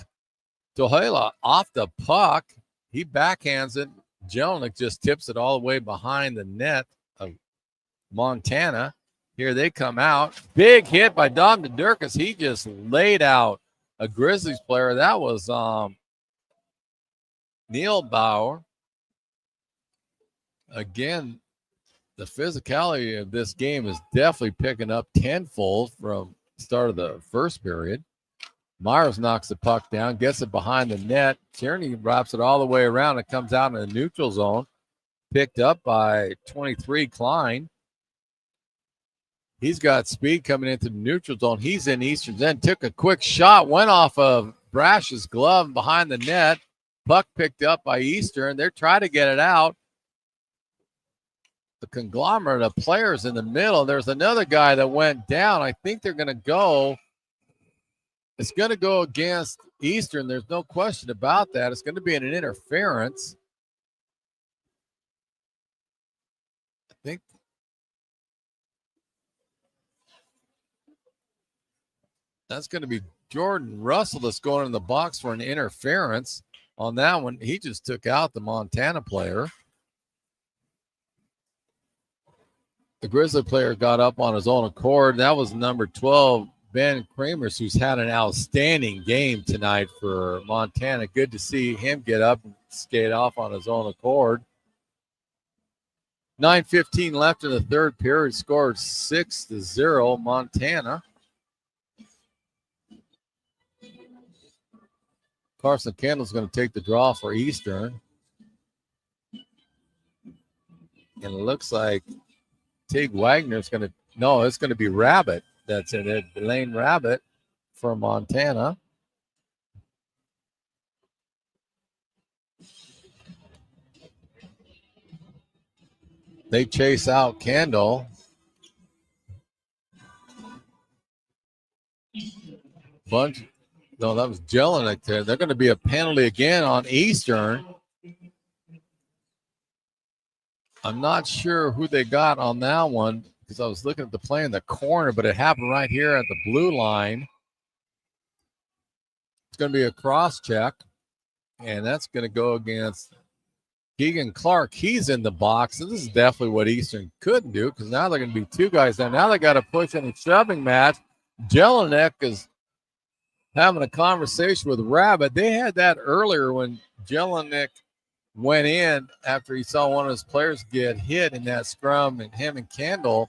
Tohela off the puck. He backhands it. Jelinek just tips it all the way behind the net of Montana. Here they come out. Big hit by Dom DeDurkis. He just laid out a Grizzlies player. That was Neil Bauer. Again, the physicality of this game is definitely picking up tenfold from the start of the first period. Myers knocks the puck down, gets it behind the net. Tierney wraps it all the way around. It comes out in the neutral zone. Picked up by 23, Klein. He's got speed coming into the neutral zone. He's in Eastern's end. Took a quick shot. Went off of Brash's glove behind the net. Puck picked up by Eastern. They're trying to get it out. The conglomerate of players in the middle. There's another guy that went down. I think they're going to go. It's going to go against Eastern. There's no question about that. It's going to be an interference. I think that's going to be Jordan Russell that's going in the box for an interference on that one. He just took out the Montana player. The Grizzly player got up on his own accord. That was number 12, Ben Kramers, who's had an outstanding game tonight for Montana. Good to see him get up and skate off on his own accord. 9:15 left in the third period. Scored 6-0 Montana. Carson Kendall's going to take the draw for Eastern. And it looks like Tig Wagner's going to, no, it's going to be Rabbit that's in it. Lane Rabbit for Montana. They chase out Kendall. Bunch. No, that was Jelinek there. They're going to be a penalty again on Eastern. I'm not sure who they got on that one because I was looking at the play in the corner, but it happened right here at the blue line. It's going to be a cross check, and that's going to go against Keegan Clark. He's in the box, and this is definitely what Eastern couldn't do because now they're going to be two guys down. Now they got to push in a shoving match. Jelinek is having a conversation with Rabbit. They had that earlier when Jelinek went in after he saw one of his players get hit in that scrum, and him and Kendall,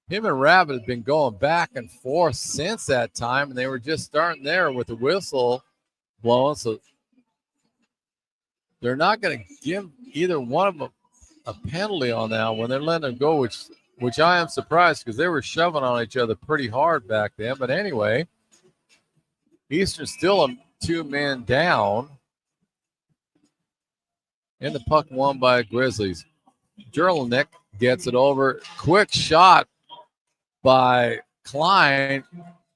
him and Rabbit have been going back and forth since that time, and they were just starting there with the whistle blowing. So they're not going to give either one of them a penalty on that when they're letting them go, which I am surprised because they were shoving on each other pretty hard back then. But anyway, Eastern's still a two-man down. And the puck won by Grizzlies. Jelinek gets it over. Quick shot by Klein.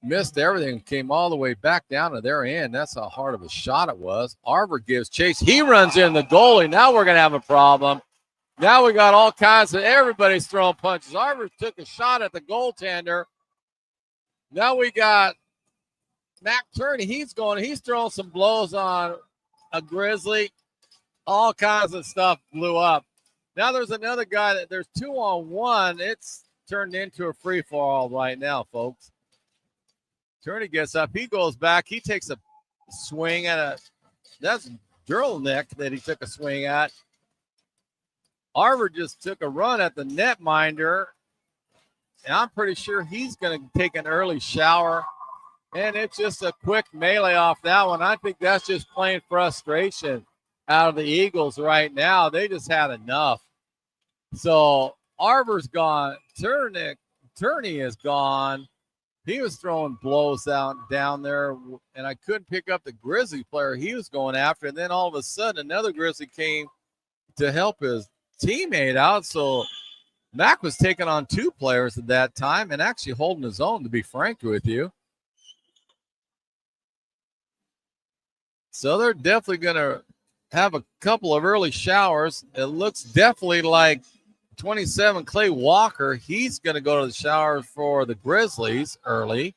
Missed everything. Came all the way back down to their end. That's how hard of a shot it was. Arbour gives chase. He runs in the goalie. Now we're going to have a problem. Now we got all kinds of, everybody's throwing punches. Arbour took a shot at the goaltender. Now we got Mac Turney. He's throwing some blows on a Grizzly. All kinds of stuff blew up. Now there's another guy that there's 2-on-1. It's turned into a free-for-all right now, folks. Turney gets up. He goes back. He takes a swing at that's Jelinek that he took a swing at. Arbour just took a run at the netminder. And I'm pretty sure he's going to take an early shower. And it's just a quick melee off that one. I think that's just plain frustration out of the Eagles right now. They just had enough. So Arbour's gone. Turney is gone. He was throwing blows down there, and I couldn't pick up the Grizzly player he was going after. And then all of a sudden, another Grizzly came to help his teammate out. So Mac was taking on two players at that time and actually holding his own, to be frank with you. So they're definitely going to have a couple of early showers. It looks definitely like 27 Clay Walker. He's going to go to the shower for the Grizzlies early.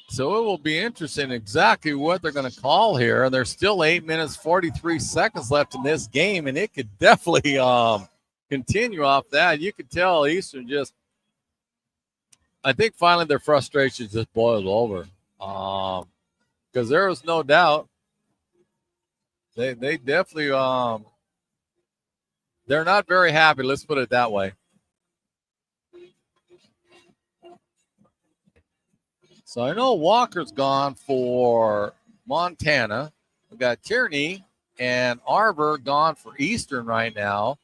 So it will be interesting exactly what they're going to call here. And there's still 8 minutes, 43 seconds left in this game, and it could definitely continue off that. You could tell Eastern just, I think finally their frustration just boiled over. Because there was no doubt they definitely they're not very happy, let's put it that way. So I know Walker's gone for Montana. We've got Tierney and Arbour gone for Eastern right now.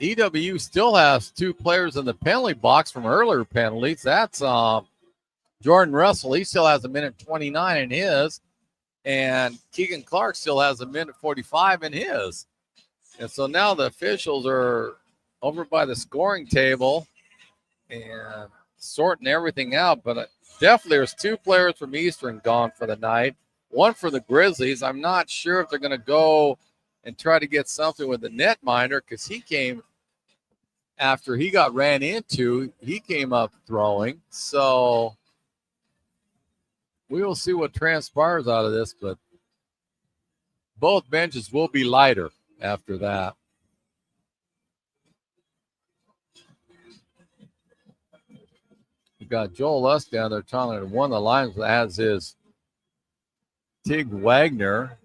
EWU still has two players in the penalty box from earlier penalties. That's Jordan Russell. He still has a minute 29 in his. And Keegan Clark still has a minute 45 in his. And so now the officials are over by the scoring table and sorting everything out. But definitely there's two players from Eastern gone for the night. One for the Grizzlies. I'm not sure if they're going to go and try to get something with the netminder because he came after he got ran into, he came up throwing. So we will see what transpires out of this, but both benches will be lighter after that. We got Joel Lusk down there telling one of the lines, as is Tig Wagner.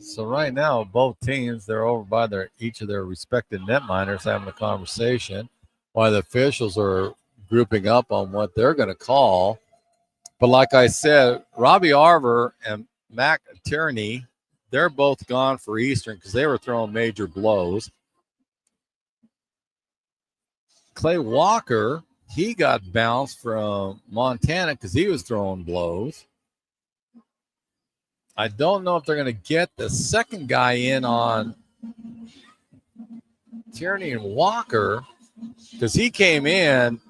So right now, both teams, they're over by each of their respective netminders having a conversation while the officials are grouping up on what they're going to call. But like I said, Robbie Arver and Mac Tierney, they're both gone for Eastern because they were throwing major blows. Clay Walker, he got bounced from Montana because he was throwing blows. I don't know if they're going to get the second guy in on Tierney and Walker because he came in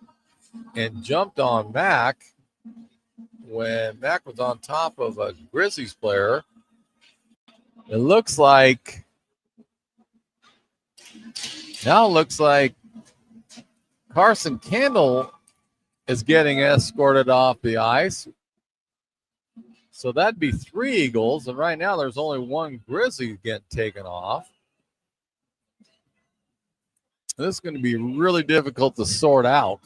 and jumped on Mac when Mac was on top of a Grizzlies player. It looks like Carson Kendall is getting escorted off the ice. So that'd be 3 Eagles, and right now there's only 1 Grizzly getting taken off. This is going to be really difficult to sort out.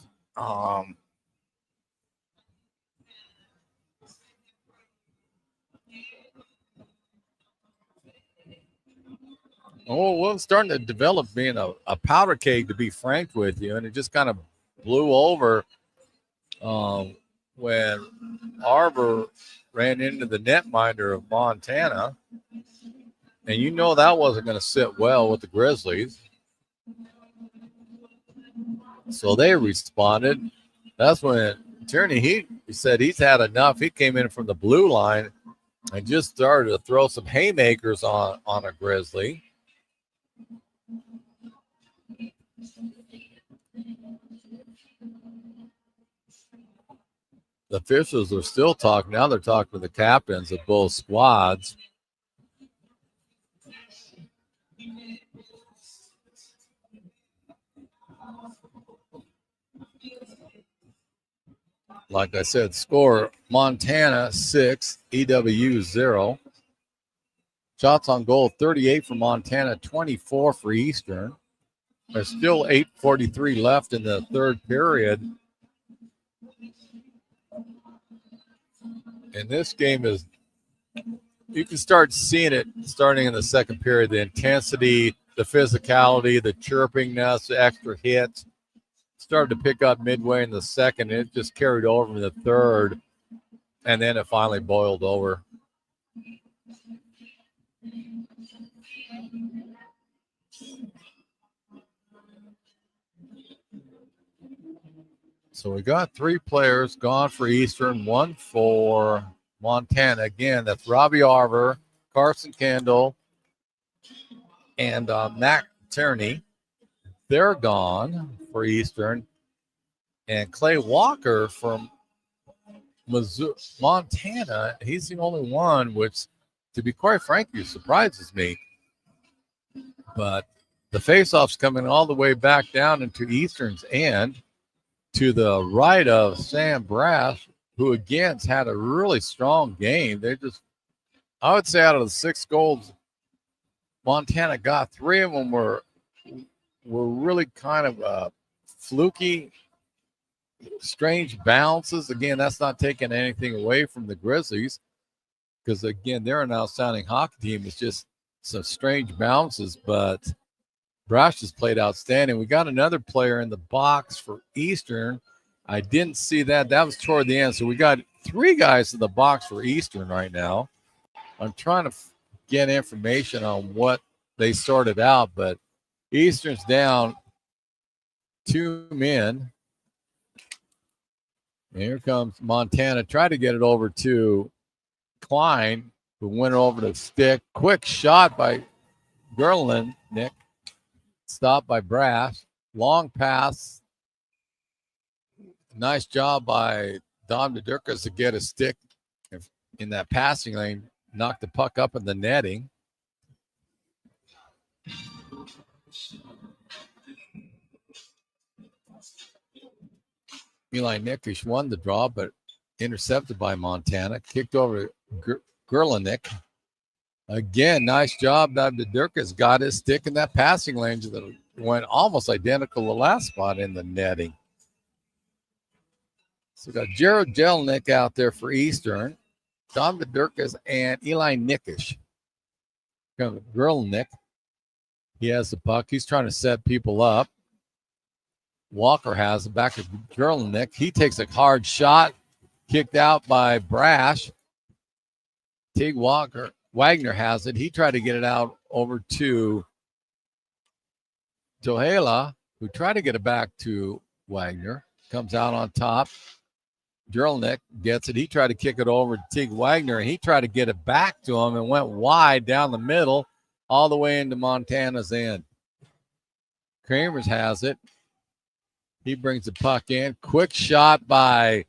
Well, it's starting to develop being a powder keg, to be frank with you, and it just kind of blew over when Arver ran into the netminder of Montana. And you know that wasn't going to sit well with the Grizzlies. So they responded. That's when Tierney, he said he's had enough. He came in from the blue line and just started to throw some haymakers on a Grizzly. The officials are still talking. Now they're talking to the captains of both squads. Like I said, score Montana 6, EWU 0. Shots on goal 38 for Montana, 24 for Eastern. There's still 8:43 left in the third period. And this game is, you can start seeing it starting in the second period, the intensity, the physicality, the chirpingness, the extra hits. Started to pick up midway in the second. It just carried over in the third, and then it finally boiled over. So we got 3 players gone for Eastern, 1 for Montana. Again, that's Robbie Arver, Carson Kendall, and Mac Tierney. They're gone for Eastern. And Clay Walker from Montana, he's the only one, which, to be quite frank, surprises me. But the faceoff's coming all the way back down into Eastern's end to the right of Sam Brass, who again had a really strong game. I would say out of the 6 goals Montana got, 3 of them were really kind of fluky, strange bounces. Again, that's not taking anything away from the Grizzlies because, again, they're an outstanding hockey team. It's just some strange bounces, but Brash has played outstanding. We got another player in the box for Eastern. I didn't see that. That was toward the end. So we got 3 guys in the box for Eastern right now. I'm trying to get information on what they sorted out, but Eastern's down 2 men. And here comes Montana. Tried to get it over to Klein, who went over to stick. Quick shot by Gerlin, Nick. Stopped by Brass. Long pass. Nice job by Dom DeDurkas to get a stick in that passing lane, knocked the puck up in the netting. Eli Nickish won the draw, but intercepted by Montana. Kicked over to Gerlinick. Again, nice job. Dirkus got his stick in that passing lane that went almost identical to the last spot in the netting. So we got Jared Jelnick out there for Eastern. Don Dirkus and Eli Nickish. Gerlinick. He has the puck. He's trying to set people up. Walker has it back to Gerlinick. He takes a hard shot, kicked out by Brash. Tig Wagner has it. He tried to get it out over to Tohela, who tried to get it back to Wagner. Comes out on top. Gerlinick gets it. He tried to kick it over to Tig Wagner, and he tried to get it back to him and went wide down the middle all the way into Montana's end. Kramers has it. He brings the puck in. Quick shot by,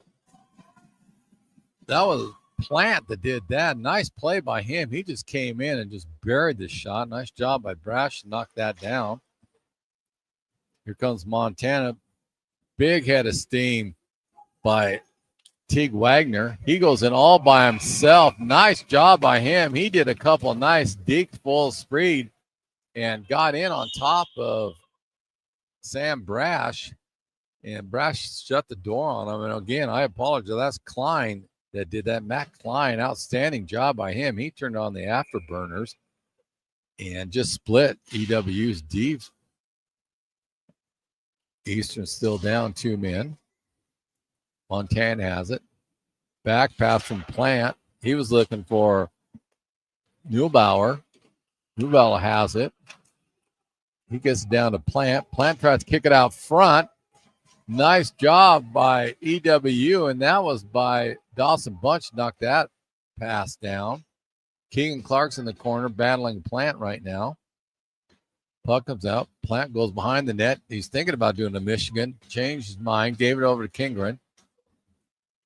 that was Plant that did that. Nice play by him. He just came in and just buried the shot. Nice job by Brash to knock that down. Here comes Montana. Big head of steam by Tig Wagner. He goes in all by himself. Nice job by him. He did a couple of nice deked full speed and got in on top of Sam Brash. And Brash shut the door on him. And again, I apologize. That's Klein that did that. Matt Klein, outstanding job by him. He turned on the afterburners and just split EWU's deep. Eastern still down 2 men. Montana has it. Back pass from Plant. He was looking for Neubauer. Neubauer has it. He gets it down to Plant. Plant tries to kick it out front. Nice job by EWU, and that was by Dawson Bunch, knocked that pass down. Keegan Clark's in the corner battling Plant right now. Puck comes out. Plant goes behind the net. He's thinking about doing a Michigan. Changed his mind, gave it over to Kingren.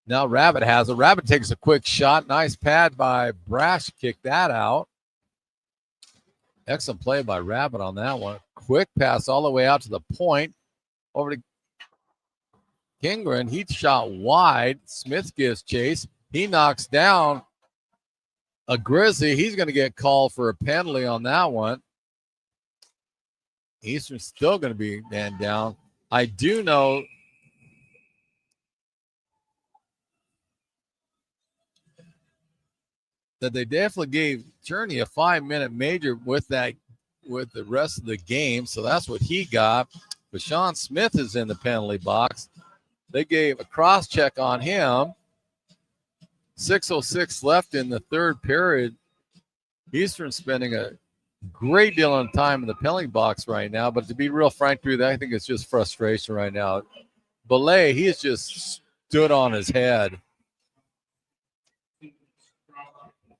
Now Rabbit has it. Rabbit takes a quick shot. Nice pad by Brash. Kicked that out. Excellent play by Rabbit on that one. Quick pass all the way out to the point. Over to Kingren. He shot wide. Smith gives chase. He knocks down a Grizzly. He's going to get called for a penalty on that one. Eastern's still going to be man down. I do know that they definitely gave Cherney a 5-minute major with the rest of the game. So that's what he got. But Sean Smith is in the penalty box. They gave a cross check on him. 6:06 left in the third period. Eastern spending a great deal of time in the penalty box right now. But to be real frank with you, I think it's just frustration right now. Belay, he has just stood on his head.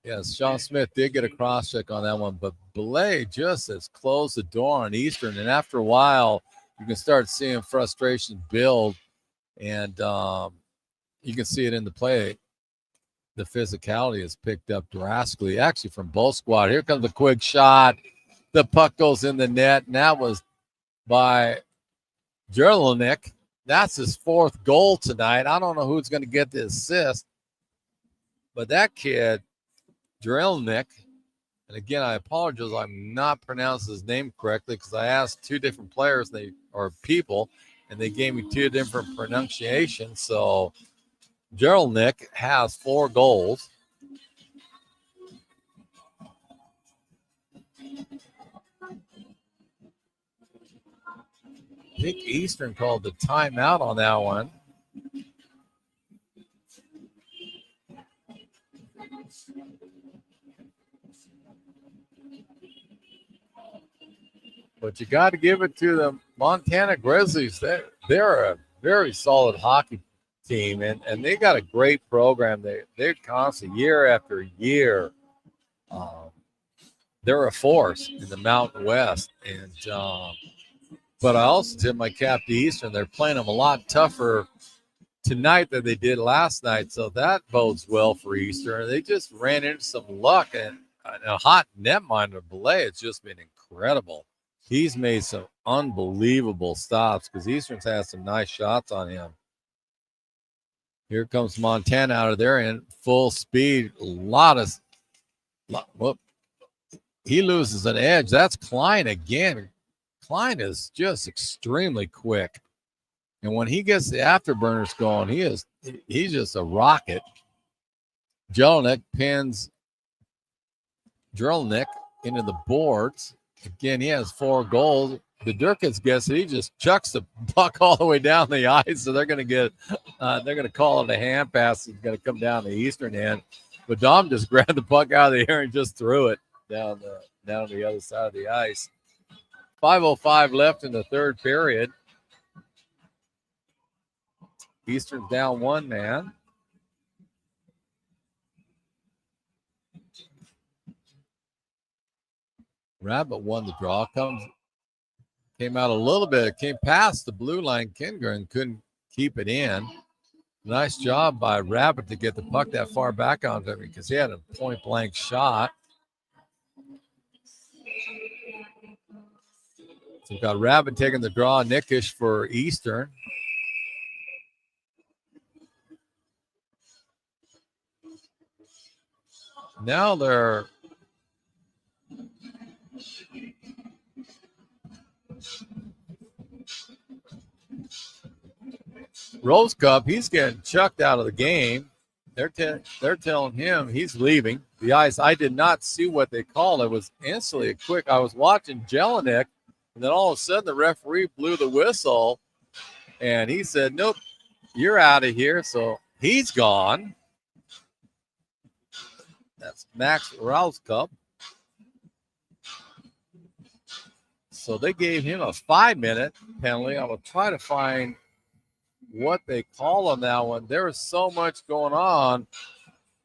Yes, Sean Smith did get a cross check on that one, but Belay just has closed the door on Eastern. And after a while, you can start seeing frustration build. And you can see it in the play. The physicality has picked up drastically, actually, from both squad. Here comes a quick shot. The puck goes in the net, and that was by Gerlinick. That's his 4th goal tonight. I don't know who's going to get the assist, but that kid, Gerlinick, and again, I apologize, I'm not pronouncing his name correctly because I asked 2 different players or people, and they gave me 2 different pronunciations. So Gerlinick has 4 goals. I think Eastern called the timeout on that one. But you got to give it to the Montana Grizzlies. They're a very solid hockey team, and they got a great program. They're constantly, year after year, they're a force in the Mountain West. And but I also tip my cap to Eastern. They're playing them a lot tougher tonight that they did last night. So that bodes well for Eastern. They just ran into some luck, and a hot netminder, Belay, has just been incredible. He's made some unbelievable stops because Eastern's had some nice shots on him. Here comes Montana out of there in full speed. Whoop. He loses an edge. That's Klein again. Klein is just extremely quick. And when he gets the afterburners going, he's just a rocket. Jelinek pins Drillnick into the boards. Again, he has 4 goals. The Durkins guess he just chucks the puck all the way down the ice, so they're going to call it a hand pass. It's going to come down the Eastern end. But Dom just grabbed the puck out of the air and just threw it down the other side of the ice. 5:05 left in the third period. Eastern's down 1 man. Rabbit won the draw. Came out a little bit. Came past the blue line. Kinger and couldn't keep it in. Nice job by Rabbit to get the puck that far back onto him because he had a point-blank shot. So we've got Rabbit taking the draw. Nickish for Eastern. Now they're Rose Cup, he's getting chucked out of the game. They're telling him he's leaving the ice. I did not see what they called. It was instantly quick. I was watching Jelinek, and then all of a sudden the referee blew the whistle, and he said, nope, you're out of here. So he's gone. That's Max Rose Cup. So they gave him a 5-minute penalty. I will try to find what they call on that one. There was so much going on.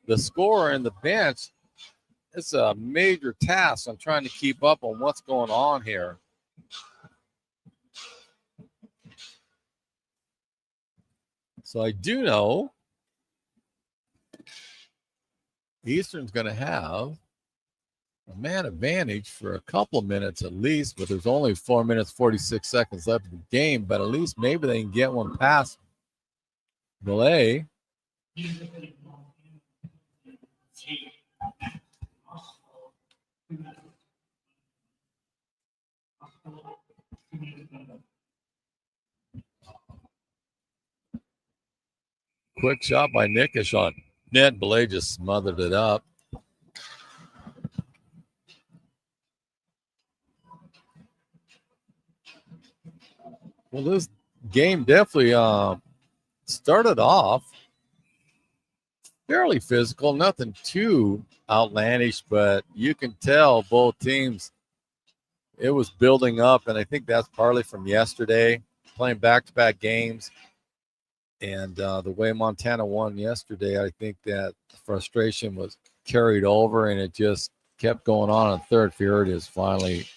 The scorer and the bench, it's a major task. I'm trying to keep up on what's going on here. So I do know Eastern's going to have a man advantage for a couple of minutes at least, but there's only 4 minutes, 46 seconds left in the game, but at least maybe they can get one past Belay. Quick shot by Nickish on net. Belay just smothered it up. Well, this game definitely started off fairly physical, nothing too outlandish, but you can tell both teams, it was building up, and I think that's partly from yesterday, playing back-to-back games. And the way Montana won yesterday, I think that frustration was carried over, and it just kept going on. And third period is finally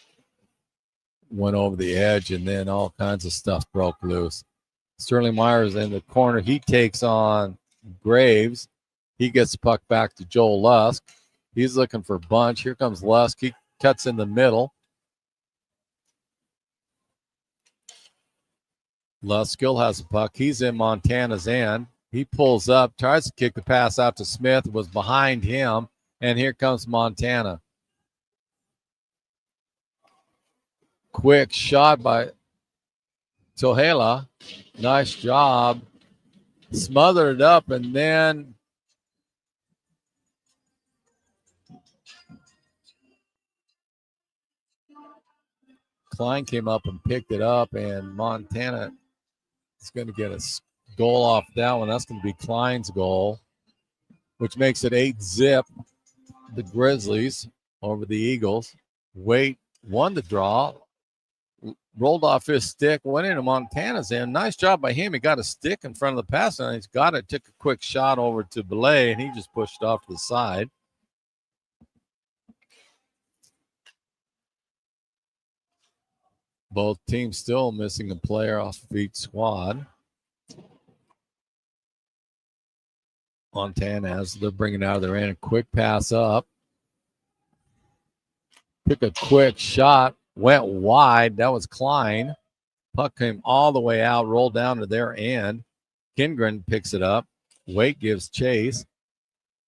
went over the edge, and then all kinds of stuff broke loose. Sterling Myers in the corner. He takes on Graves. He gets the puck back to Joel Lusk. He's looking for Bunch. Here comes Lusk. He cuts in the middle. Lusk still has the puck. He's in Montana's end. He pulls up, tries to kick the pass out to Smith, was behind him, and here comes Montana. Quick shot by Tohela. Nice job. Smothered it up, and then Klein came up and picked it up, and Montana is going to get a goal off that one. That's going to be Klein's goal, which makes it 8-0. The Grizzlies over the Eagles. Waite won the draw, rolled off his stick, went into Montana's end. Nice job by him. He got a stick in front of the pass, and he's got it. Took a quick shot over to Belay, and he just pushed off to the side. Both teams still missing a player off of each squad. Montana as they're bringing out of their end. A quick pass up. Took a quick shot. Went wide. That was Klein. Puck came all the way out, rolled down to their end. Kindgren picks it up. Waite gives chase.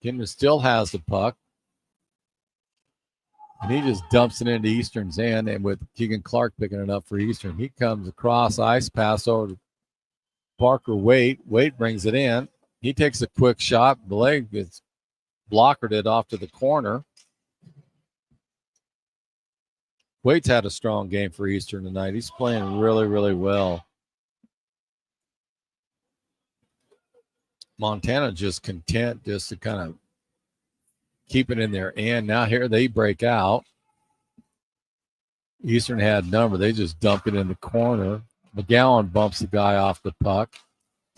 Kindgren still has the puck. And he just dumps it into Eastern's end, and with Keegan Clark picking it up for Eastern. He comes across, ice pass over to Parker Waite. Waite brings it in. He takes a quick shot. Belay gets blockered it off to the corner. Waite's had a strong game for Eastern tonight. He's playing really, really well. Montana just content just to kind of keep it in their end. Now here they break out. Eastern had number. They just dump it in the corner. McGowan bumps the guy off the puck.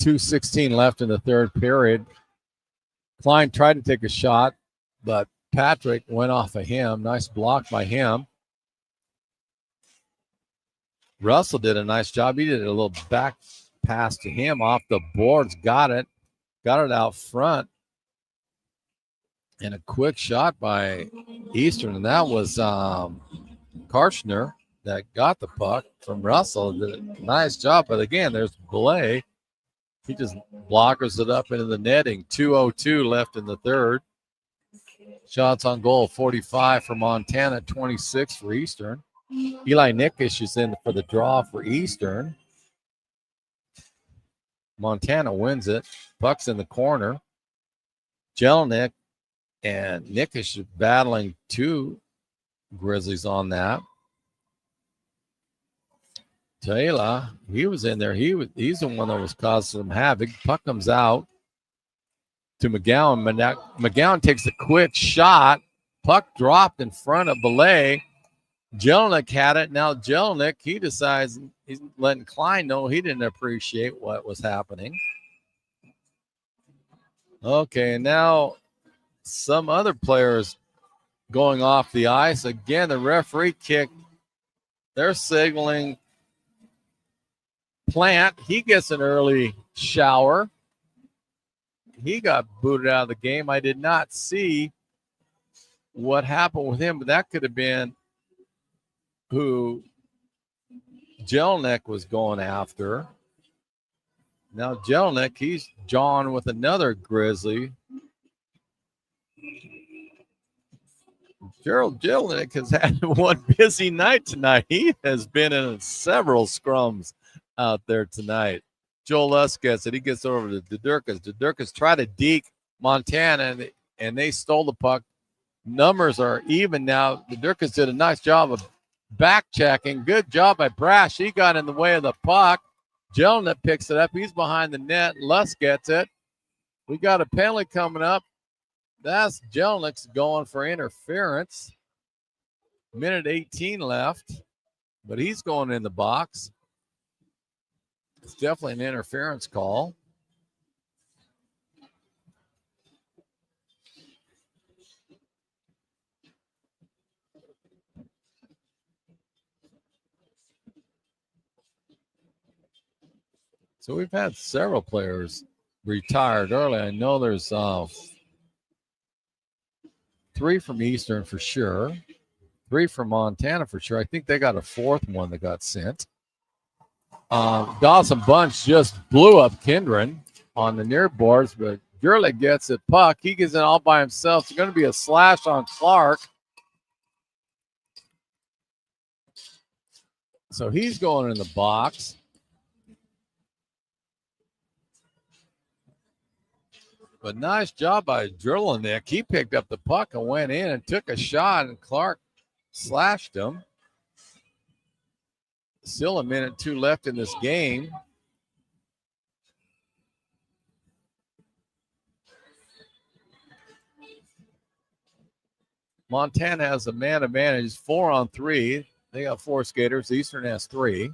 2:16 left in the third period. Klein tried to take a shot, but Patrick went off of him. Nice block by him. Russell did a nice job. He did a little back pass to him off the boards. Got it out front. And a quick shot by Eastern. And that was Karchner that got the puck from Russell. Did a nice job. But again, there's Belay. He just blockers it up into the netting. 2:02 left in the third. Shots on goal, 45 for Montana, 26 for Eastern. Eli Nickish is in for the draw for Eastern. Montana wins it. Puck's in the corner. Jelinek and Nickish are battling two Grizzlies on that. Taylor, he was in there. He's the one that was causing some havoc. Puck comes out to McGowan. McGowan takes a quick shot. Puck dropped in front of Belay. Jelinek had it. Now Jelinek, he decides he's letting Klein know he didn't appreciate what was happening. Okay, and now some other players going off the ice. Again, the referee kicked. They're signaling Plant. He gets an early shower. He got booted out of the game. I did not see what happened with him, but that could have been who Jelinek was going after. Now Jelinek, he's jawing with another Grizzly. Gerald Jelinek has had one busy night tonight. He has been in several scrums out there tonight. Joel Lusk gets it. He gets over to Dudurkas. Dudurkas tried to deke Montana, and they stole the puck. Numbers are even now. Dudurkas did a nice job of back checking. Good job by Brash. He got in the way of the puck. Jelinek picks it up. He's behind the net. Lusk gets it. We got a penalty coming up. That's Jelinek's going for interference. Minute 18 left, but he's going in the box. It's definitely an interference call. So we've had several players retired early. I know there's 3 from Eastern for sure, 3 from Montana for sure. I think they got a 4th one that got sent. Dawson Bunch just blew up Kindren on the near boards, but Gurley gets it. Puck. He gets it all by himself. It's going to be a slash on Clark. So he's going in the box. But nice job by Jelinek. He picked up the puck and went in and took a shot, and Clark slashed him. Still a minute 2 left in this game. Montana has a man advantage, 4-on-3. They got 4 skaters. Eastern has 3.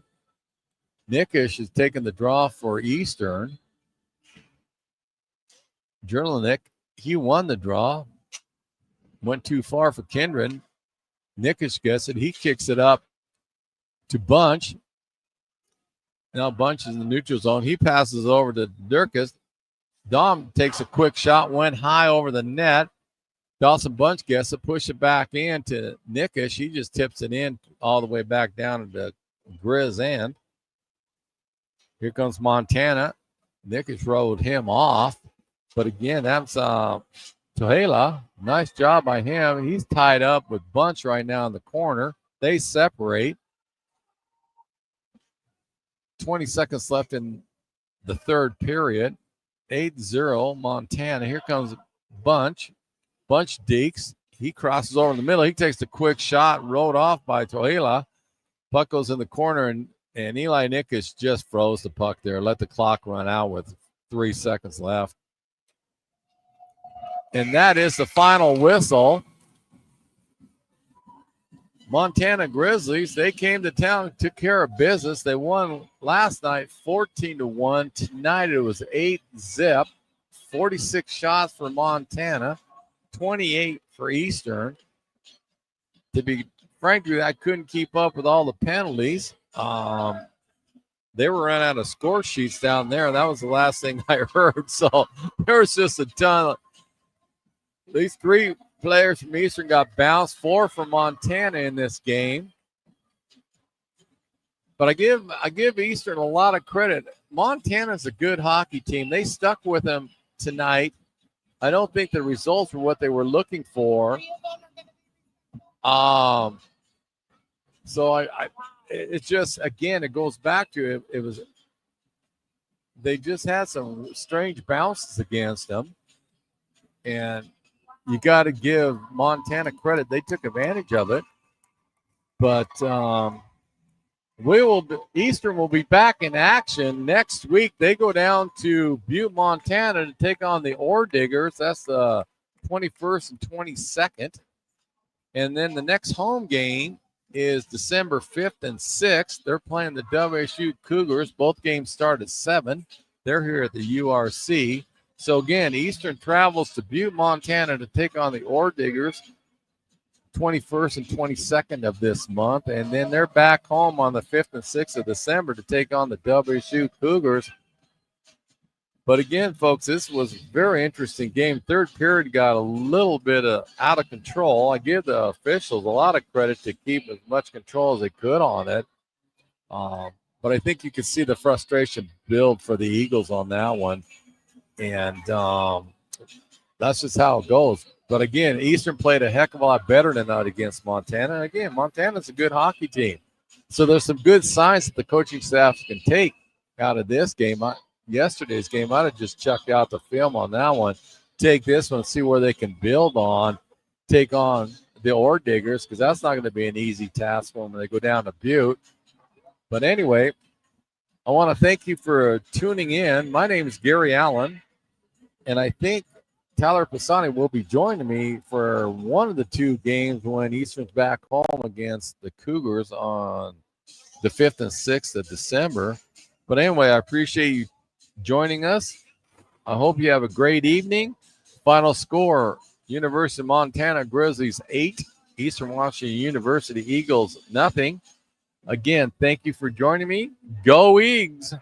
Nickish is taking the draw for Eastern. Jelinek, he won the draw. Went too far for Kindred. Nickish gets it. He kicks it up to Bunch. Now Bunch is in the neutral zone. He passes over to Durkas. Dom takes a quick shot, went high over the net. Dawson Bunch gets to push it back in to Nickish. He just tips it in all the way back down to Grizz end. Here comes Montana. Nickish rode him off. But again, that's Tohela. Nice job by him. He's tied up with Bunch right now in the corner. They separate. 20 seconds left in the third period. 8-0 Montana. Here comes Bunch. Bunch dekes. He crosses over in the middle. He takes the quick shot, rode off by Tohela. Puck goes in the corner, and Eli Nickish just froze the puck there. Let the clock run out with 3 seconds left. And that is the final whistle. Montana Grizzlies, they came to town, took care of business. They won last night 14-1. Tonight it was 8-0. 46 shots for Montana, 28 for Eastern. To be frank with you, I couldn't keep up with all the penalties. They were running out of score sheets down there. That was the last thing I heard. So there was just a ton. These 3 players from Eastern got bounced, 4 from Montana in this game. But I give Eastern a lot of credit. Montana's a good hockey team. They stuck with them tonight. I don't think the results were what they were looking for. So it's just, again, it goes back to it was they just had some strange bounces against them. And you got to give Montana credit. They took advantage of it. But Eastern will be back in action next week. They go down to Butte, Montana to take on the Ore Diggers. That's the 21st and 22nd. And then the next home game is December 5th and 6th. They're playing the WSU Cougars. Both games start at 7. They're here at the URC. So, again, Eastern travels to Butte, Montana to take on the Ore Diggers 21st and 22nd of this month. And then they're back home on the 5th and 6th of December to take on the WSU Cougars. But, again, folks, this was a very interesting game. Third period got a little bit out of control. I give the officials a lot of credit to keep as much control as they could on it. But I think you could see the frustration build for the Eagles on that one. And that's just how it goes. But, again, Eastern played a heck of a lot better than that against Montana. And, again, Montana's a good hockey team. So there's some good signs that the coaching staff can take out of this game. Yesterday's game, I'd have just checked out the film on that one. Take this one and see where they can build on, take on the Ore Diggers, because that's not going to be an easy task for them when they go down to Butte. But, anyway, I want to thank you for tuning in. My name is Gary Allen. And I think Tyler Pisani will be joining me for one of the 2 games when Eastern's back home against the Cougars on the 5th and 6th of December. But anyway, I appreciate you joining us. I hope you have a great evening. Final score, University of Montana Grizzlies 8, Eastern Washington University Eagles 0. Again, thank you for joining me. Go Eags!